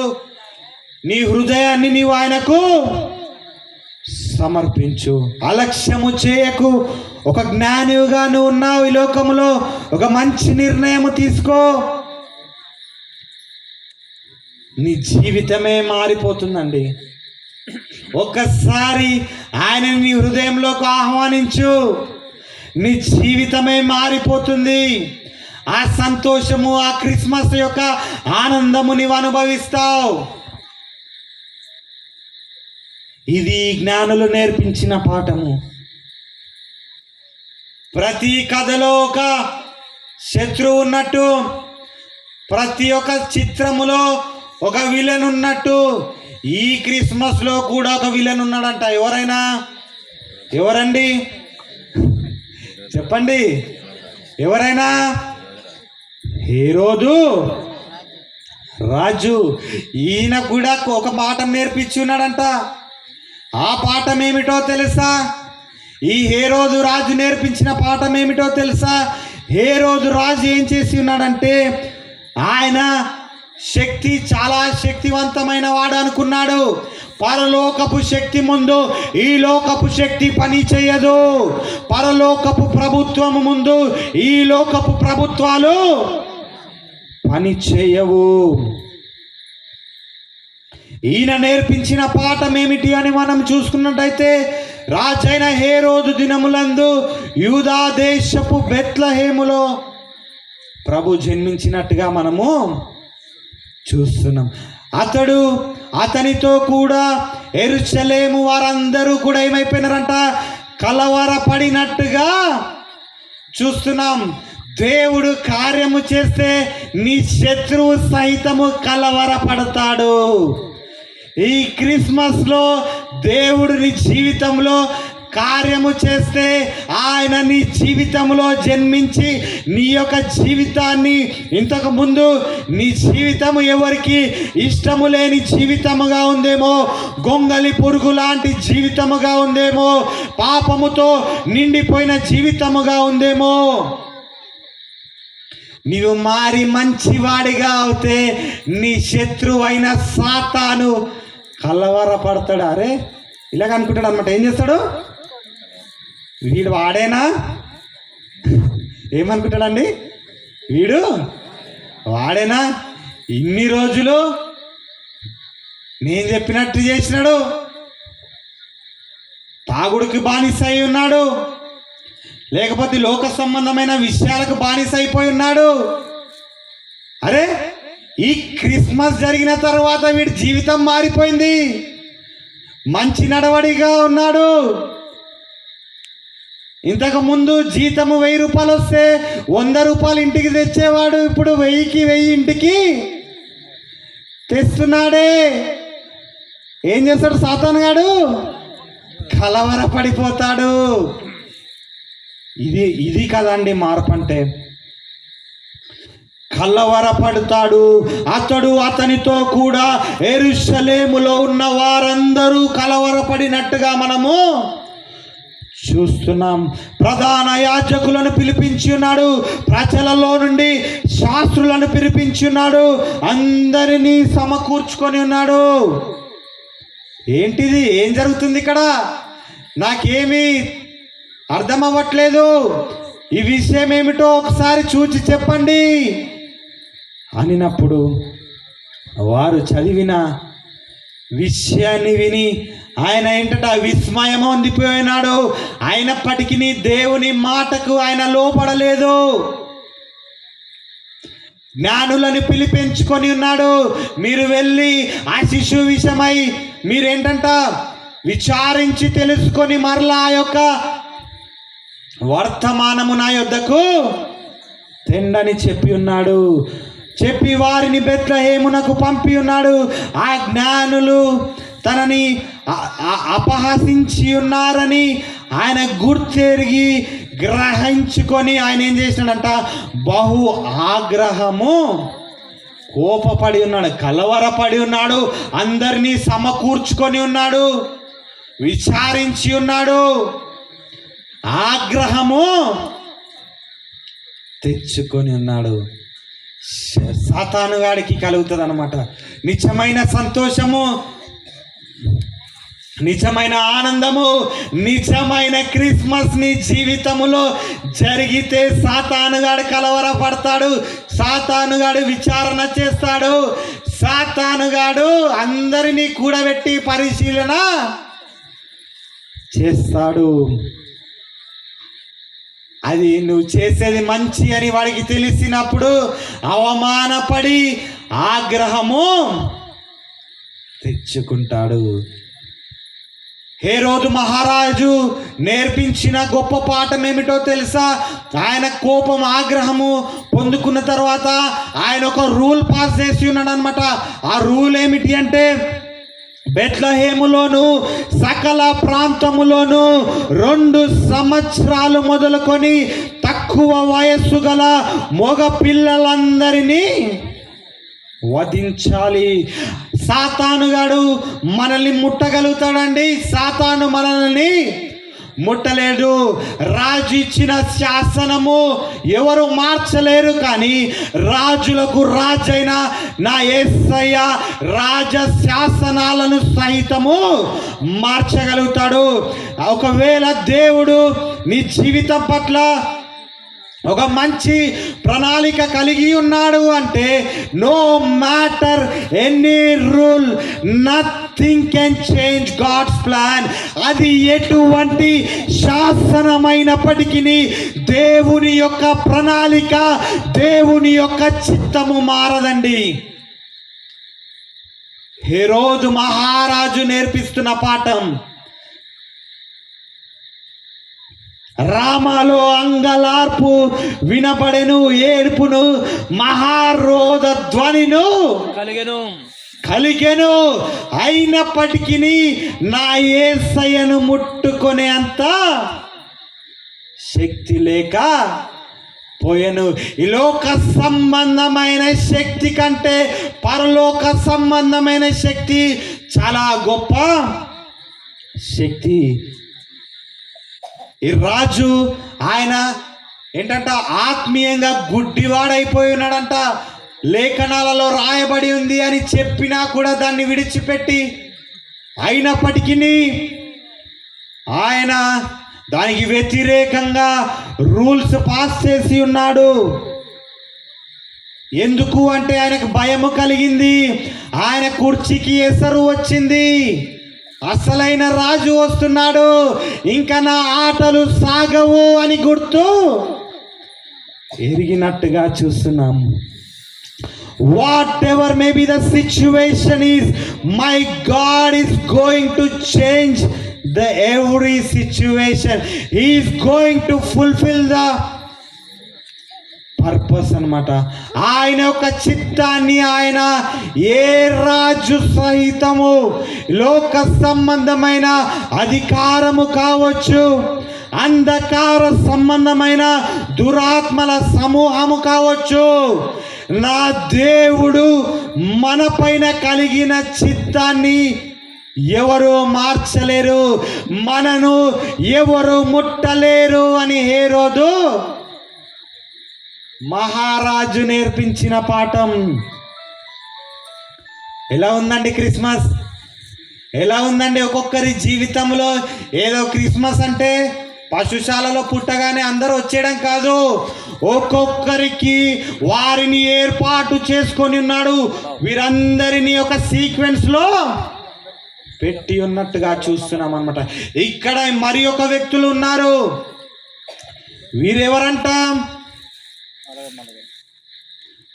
నీ హృదయాన్ని నీవు ఆయనకు సమర్పించు. అలక్ష్యము చేయకు. ఒక జ్ఞానిగా నువ్వు ఉన్నావు ఈ లోకంలో, ఒక మంచి నిర్ణయం తీసుకో. నీ జీవితమే మారిపోతుందండి. ఒక్కసారి ఆయన నీ హృదయంలోకి ఆహ్వానించు, నీ జీవితమే మారిపోతుంది. ఆ సంతోషము, ఆ క్రిస్మస్ యొక్క ఆనందము నీవు అనుభవిస్తావు. ఇది జ్ఞానులు నేర్పించిన పాఠము. ప్రతి కథలో ఒక శత్రువు ఉన్నట్టు, ప్రతి ఒక్క చిత్రములో ఒక విలన్ ఉన్నట్టు, ఈ క్రిస్మస్ లో కూడా ఒక విలన్ ఉన్నాడంట. ఎవరండి చెప్పండి? ఎవరైనా? హేరోదు రాజు. ఈయన కూడా ఒక పాఠం నేర్పించున్నాడంట. ఆ పాఠం ఏమిటో తెలుసా? ఈ హేరోదు రాజు నేర్పించిన పాఠం ఏమిటో తెలుసా? హేరోదు రాజు ఏం చేసి ఉన్నాడంటే, ఆయన చాలా శక్తివంతమైన వాడు అనుకున్నాడు. పరలోకపు శక్తి ముందు ఈ లోకపు శక్తి పని చేయదు. పరలోకపు ప్రభుత్వము ముందు ఈ లోకపు ప్రభుత్వాలు పని చేయవు. ఈయన నేర్పించిన పాఠం ఏమిటి అని మనం చూసుకున్నట్టయితే, రాజైన హేరోదు దినములందు యూదా దేశపు బెత్లెహేములో ప్రభు జన్మించినట్టుగా మనము చూస్తున్నాం. అతనితో కూడా యెరూషలేము వారందరూ కూడా ఏమైపోయినారంట? కలవరపడినట్టుగా చూస్తున్నాం. దేవుడు కార్యము చేస్తే నీ శత్రువు సైతము కలవరపడతాడు. ఈ క్రిస్మస్ లో దేవుడు నీ జీవితంలో కార్యము చేస్తే, ఆయన నీ జీవితంలో జన్మించి నీ యొక్క జీవితాన్ని, ఇంతకు ముందు నీ జీవితము ఎవరికి ఇష్టము లేని జీవితముగా ఉందేమో, గొంగలి పురుగు లాంటి జీవితముగా ఉందేమో, పాపముతో నిండిపోయిన జీవితముగా ఉందేమో, నీవు మారి మంచివాడిగా అవుతే నీ శత్రువైన సాతాను కలవరపడతాడు. అరే ఇలాగ అనుకుంటాడు అనమాట. ఏం చేస్తాడు? వీడు వాడేనా? ఏమనుకుంటాడండి? వీడు వాడేనా? ఇన్ని రోజులు నేను చెప్పినట్టు చేసినాడు, తాగుడికి బానిస అయి ఉన్నాడు, లేకపోతే లోక సంబంధమైన విషయాలకు బానిస అయిపోయి ఉన్నాడు. అరే ఈ క్రిస్మస్ జరిగిన తర్వాత వీడి జీవితం మారిపోయింది. మంచి నడవడిగా ఉన్నాడు. ఇంతకు ముందు జీతము 1000 రూపాయలు వస్తే 100 రూపాయలు ఇంటికి తెచ్చేవాడు, ఇప్పుడు 1000కి 1000 ఇంటికి తెస్తున్నాడే. ఏం చేస్తాడు సాతాను గాడు? కలవరపడిపోతాడు. ఇది కదండి మార్పు అంటే. కలవరపడతాడు. అతనితో కూడా యెరూషలేములో ఉన్న వారందరూ కలవరపడినట్టుగా మనము చూస్తున్నాం. ప్రధాన యాజకులను పిలిపించి ఉన్నాడు, ప్రజలలో నుండి శాస్త్రులను పిలిపించి ఉన్నాడు, అందరినీ సమకూర్చుకొని ఉన్నాడు. ఏంటిది? ఏం జరుగుతుంది ఇక్కడ? నాకేమీ అర్థం అవ్వట్లేదు. ఈ విషయం ఏమిటో ఒకసారి చూచి చెప్పండి అనినప్పుడు వారు చదివిన విషయాన్ని విని ఆయన ఏంటంటే విస్మయం పొందిపోయినాడు. అయినప్పటికీ దేవుని మాటకు ఆయన లోపడలేదు. జ్ఞానులను పిలిపించుకొని ఉన్నాడు. మీరు వెళ్ళి ఆ శిశువు విషయమై మీరేంటంట విచారించి తెలుసుకొని మరలా ఆ యొక్క వర్తమానము నా యొద్దకు తెండని చెప్పి ఉన్నాడు. చెప్పి వారిని బెత్లెహేమునకు పంపి ఉన్నాడు. ఆ జ్ఞానులు తనని అపహసించి ఉన్నారని ఆయన గుర్తెరిగి గ్రహించుకొని ఆయన ఏం చేసినాడంట, బహు ఆగ్రహము కోపపడి ఉన్నాడు, కలవరపడి ఉన్నాడు, అందరినీ సమకూర్చుకొని ఉన్నాడు, విచారించి ఉన్నాడు, ఆగ్రహము తెచ్చుకొని ఉన్నాడు. సాతాను గాడికి కలుగుతుంది అన్నమాట. నిజమైన సంతోషము, నిజమైన ఆనందము, నిజమైన క్రిస్మస్ నీ జీవితములో జరిగితే సాతానుగాడు కలవరపడతాడు, సాతానుగాడు విచారణ చేస్తాడు, సాతానుగాడు అందరినీ కూడబెట్టి పరిశీలన చేస్తాడు. అది నువ్వు చేసేది మంచి అని వాడికి తెలిసినప్పుడు అవమానపడి ఆగ్రహము తెచ్చుకుంటాడు. హేరోదు మహారాజు నేర్పించిన గొప్ప పాఠం ఏమిటో తెలుసా? ఆయన కోపం ఆగ్రహము పొందుకున్న తర్వాత ఆయన ఒక రూల్ పాస్ చేసి ఉన్నాడు అనమాట. ఆ రూల్ ఏమిటి అంటే, బెత్లెహేములోను సకల ప్రాంతములోను 2 సంవత్సరాలు మొదలుకొని తక్కువ వయస్సు గల మగ పిల్లలందరినీ వధించాలి. సాతానుగాడు మనల్ని ముట్టగలుగుతాడండి. సాతాను మనల్ని ముట్టలేడు. రాజు ఇచ్చిన శాసనము ఎవరు మార్చలేరు, కానీ రాజులకు రాజైన నా యేసయ్య రాజ శాసనాలను సహితము మార్చగలుగుతాడు. ఒకవేళ దేవుడు నీ జీవితం పట్ల ఒక మంచి ప్రణాళిక కలిగి ఉన్నాడు అంటే, no matter any rule, nothing can change God's plan. అది ఎటువంటి శాసనమైనప్పటికీ దేవుని యొక్క ప్రణాళిక, దేవుని యొక్క చిత్తము మారదండి. హేరోదు మహారాజు నేర్పిస్తున్న పాఠం, రామాలో అంగలార్పు వినపడెను, ఏడుపును మహారోధ ధ్వనిను కలిగెను. అయినప్పటికీ నా యేసయ్యను ముట్టుకునే అంత శక్తి లేక పోయెను. ఈ లోక సంబంధమైన శక్తి కంటే పరలోక సంబంధమైన శక్తి చాలా గొప్ప శక్తి. ఈ రాజు ఆయన ఏంటంట, ఆత్మీయంగా గుడ్డివాడైపోయి ఉన్నాడంట. లేఖనాలలో రాయబడి ఉంది అని చెప్పినా కూడా దాన్ని విడిచిపెట్టి, అయినప్పటికీ ఆయన దానికి వ్యతిరేకంగా రూల్స్ పాస్ చేసి ఉన్నాడు. ఎందుకు అంటే ఆయనకు భయము కలిగింది, ఆయన కుర్చీకి ఎసరు వచ్చింది, అసలైన రాజు వస్తున్నాడు, ఇంకా నా ఆటలు సాగవు అని గుర్తు ఎరిగినట్టుగా చూస్తున్నాం. What ever may be the situation is, my God is going to change the every situation. He is going to fulfil the purpose అన్నమాట. ఆయన యొక్క చిత్తాన్ని ఆయన ఏ రాజు సహితము, లోక సంబంధమైన అధికారము కావచ్చు, అంధకార సంబంధమైన దురాత్మల సమూహము కావచ్చు, నా దేవుడు మన పైన కలిగిన చిత్తాన్ని ఎవరు మార్చలేరు, మనను ఎవరు ముట్టలేరు అని హేరోదు మహారాజు నేర్పించిన పాఠం. ఎలా ఉందండి క్రిస్మస్? ఎలా ఉందండి? ఒక్కొక్కరి జీవితంలో ఏదో క్రిస్మస్ అంటే పశుశాలలో పుట్టగానే అందరూ వచ్చేయడం కాదు, ఒక్కొక్కరికి వారిని ఏర్పాటు చేసుకొని ఉన్నాడు. వీరందరినీ ఒక సీక్వెన్స్ లో పెట్టి ఉన్నట్టుగా చూస్తున్నాం అన్నమాట. ఇక్కడ మరి ఒక వ్యక్తులు ఉన్నారు. వీరెవరంట?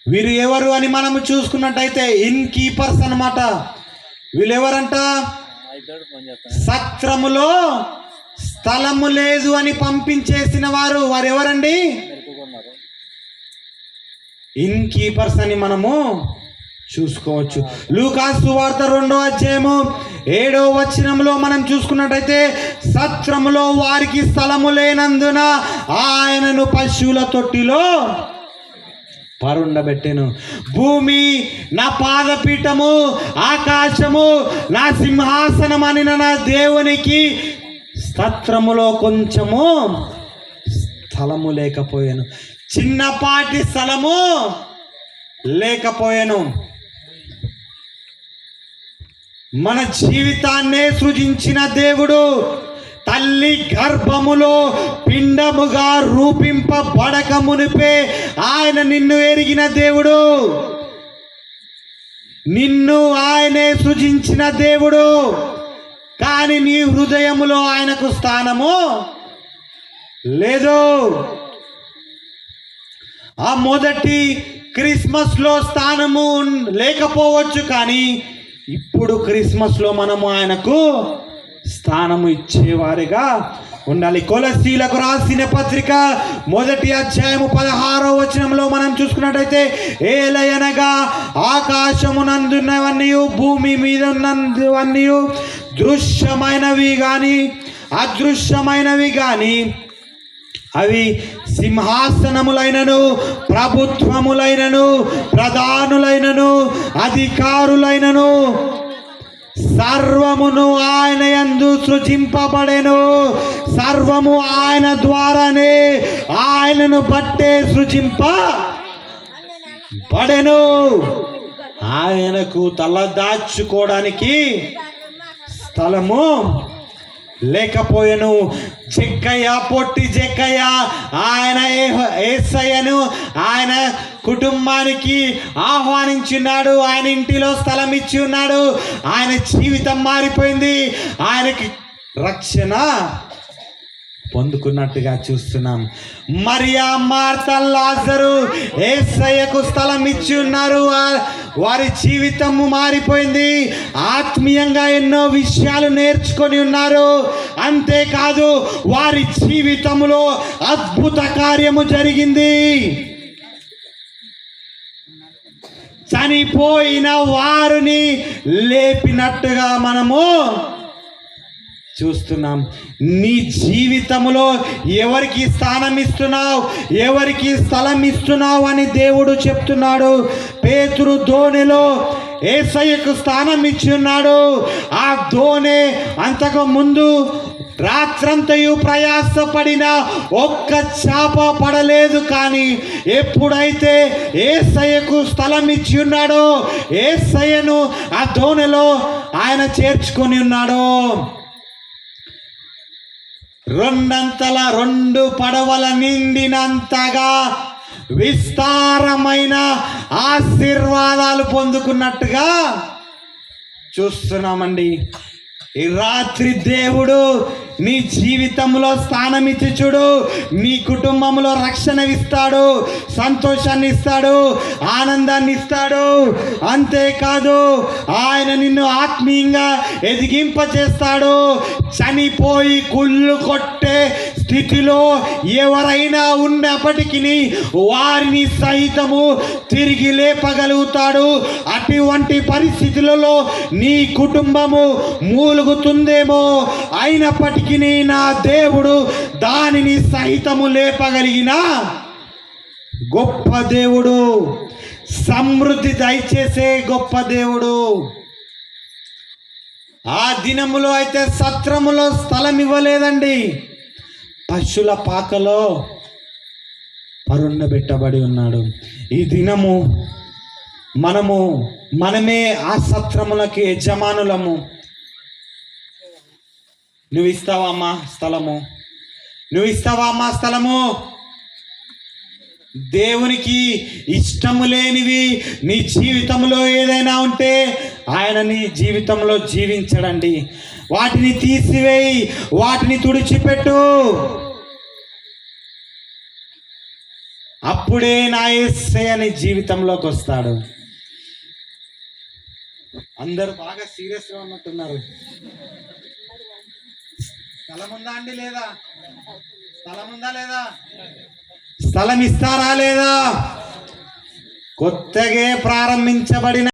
వీరు ఎవరు అని మనము చూసుకున్నట్టయితే ఇన్ కీపర్స్ అన్నమాట. వీళ్ళెవరంట? సత్రములో స్థలము లేదు అని పంపించేసిన వారు. వారు ఎవరండి? ఇన్ కీపర్స్ అని మనము చూసుకోవచ్చు. లూకాసు సువార్త 2వ అధ్యాయము 7వ వచనంలో మనం చూసుకున్నట్టయితే, సత్రములో వారికి స్థలము లేనందున ఆయనను పశువుల తొట్టిలో పరుండబెట్టెను. భూమి నా పాదపీఠము, ఆకాశము నా సింహాసనం అని నా దేవునికి సత్రములో కొంచెము స్థలము లేకపోయాను. చిన్నపాటి స్థలము లేకపోయాను. మన జీవితాన్నే సృజించిన దేవుడు, తల్లి గర్భములో పిండముగా రూపింపబడక మునిపే ఆయన నిన్ను ఎరిగిన దేవుడు. నిన్ను ఆయనే సృజించిన దేవుడు. కానీ నీ హృదయములో ఆయనకు స్థానము లేదు. ఆ మొదటి క్రిస్మస్లో స్థానము లేకపోవచ్చు, కానీ ఇప్పుడు క్రిస్మస్లో మనము ఆయనకు స్థానము ఇచ్చేవారిగా ఉండాలి. కొలస్సీలకు రాసిన పత్రిక 1వ అధ్యాయము 16వ వచనంలో మనం చూసుకున్నట్టయితే, ఏలయనగా ఆకాశమునందున్నవన్నీ భూమి మీద ఉన్నవన్నీ దృశ్యమైనవి కానీ అదృశ్యమైనవి కానీ అవి సింహాసనములైనను ప్రభుత్వములైనను ప్రధానులైనను అధికారులైనను సర్వమును ఆయన యందు సృజింపబడెను. సర్వము ఆయన ద్వారానే ఆయనను బట్టే సృజింపబడెను. ఆయనకు తల దాచుకోవడానికి స్థలము లేకపోయెను. జక్కయ్య, పొట్టి జక్కయ్య, ఆయన యేసయ్యను ఆయన కుటుంబానికి ఆహ్వానించున్నాడు. ఆయన ఇంటిలో స్థలం ఇచ్చి ఉన్నాడు. ఆయన జీవితం మారిపోయింది. ఆయనకి రక్షణ పొందుకున్నట్టుగా చూస్తున్నాం. మరియా, మార్తా, లాజరు యేసయ్యకు స్థలం ఇచ్చి ఉన్నారు. వారి జీవితము మారిపోయింది. ఆత్మీయంగా ఎన్నో విషయాలు నేర్చుకొని ఉన్నారు. అంతేకాదు, వారి జీవితంలో అద్భుత కార్యము జరిగింది. చనిపోయిన వారిని లేపినట్టుగా మనము చూస్తున్నాం. నీ జీవితంలో ఎవరికి స్థానం ఇస్తున్నావు, ఎవరికి స్థలం ఇస్తున్నావు అని దేవుడు చెప్తున్నాడు. పేతురు దోణిలో యేసయ్యకు స్థానం ఇచ్చి ఉన్నాడు. ఆ దోణి అంతకు ముందు రాత్రంతయు ప్రయాసపడిన ఒక్క చేప పడలేదు. కానీ ఎప్పుడైతే యేసయ్యకు స్థలం ఇచ్చి ఉన్నాడో, యేసయ్యను ఆ దోణిలో ఆయన చేర్చుకొని ఉన్నాడు. 2 పడవల నిండినంతగా విస్తారమైన ఆశీర్వాదాలు పొందుకున్నట్టుగా చూస్తున్నామండి. ఈ రాత్రి దేవుడు నీ జీవితంలో స్థానం ఇచ్చి చూడు. నీ కుటుంబంలో రక్షణ ఇస్తాడు, సంతోషాన్ని ఇస్తాడు, ఆనందాన్ని ఇస్తాడు. అంతేకాదు, ఆయన నిన్ను ఆత్మీయంగా ఎదిగింపచేస్తాడు. చనిపోయి కుళ్ళు కొట్టే స్థితిలో ఎవరైనా ఉన్నప్పటికీ వారిని సహితము తిరిగి లేపగలుగుతాడు. అటువంటి పరిస్థితులలో నీ కుటుంబము మూలుగుతుందేమో, అయినప్పటికీ నా దేవుడు దానిని సహితము లేపగలిగిన గొప్ప దేవుడు, సమృద్ధి దయచేసే గొప్ప దేవుడు. ఆ దినములో అయితే సత్రములో స్థలం ఇవ్వలేదండి. పశువుల పాకలో పరుండబెట్టబడి ఉన్నాడు. ఈ దినము మనమే ఆ సత్రములకి యజమానులము. నువ్వు ఇస్తావమ్మా స్థలము? నువ్వు ఇస్తావా అమ్మా స్థలము? దేవునికి ఇష్టము లేనివి నీ జీవితంలో ఏదైనా ఉంటే ఆయన నీ జీవితంలో జీవించడండి. వాటిని తీసివేయి, వాటిని తుడిచిపెట్టు. అప్పుడే నా యేసయ్య నీ జీవితంలోకి వస్తాడు. అందరూ బాగా సీరియస్గా ఉన్నట్టున్నారు. స్థలం ఉందా అండి? లేదా? స్థలం ఉందా లేదా? స్థలం ఇస్తారా లేదా? కొత్తగా ప్రారంభించబడిన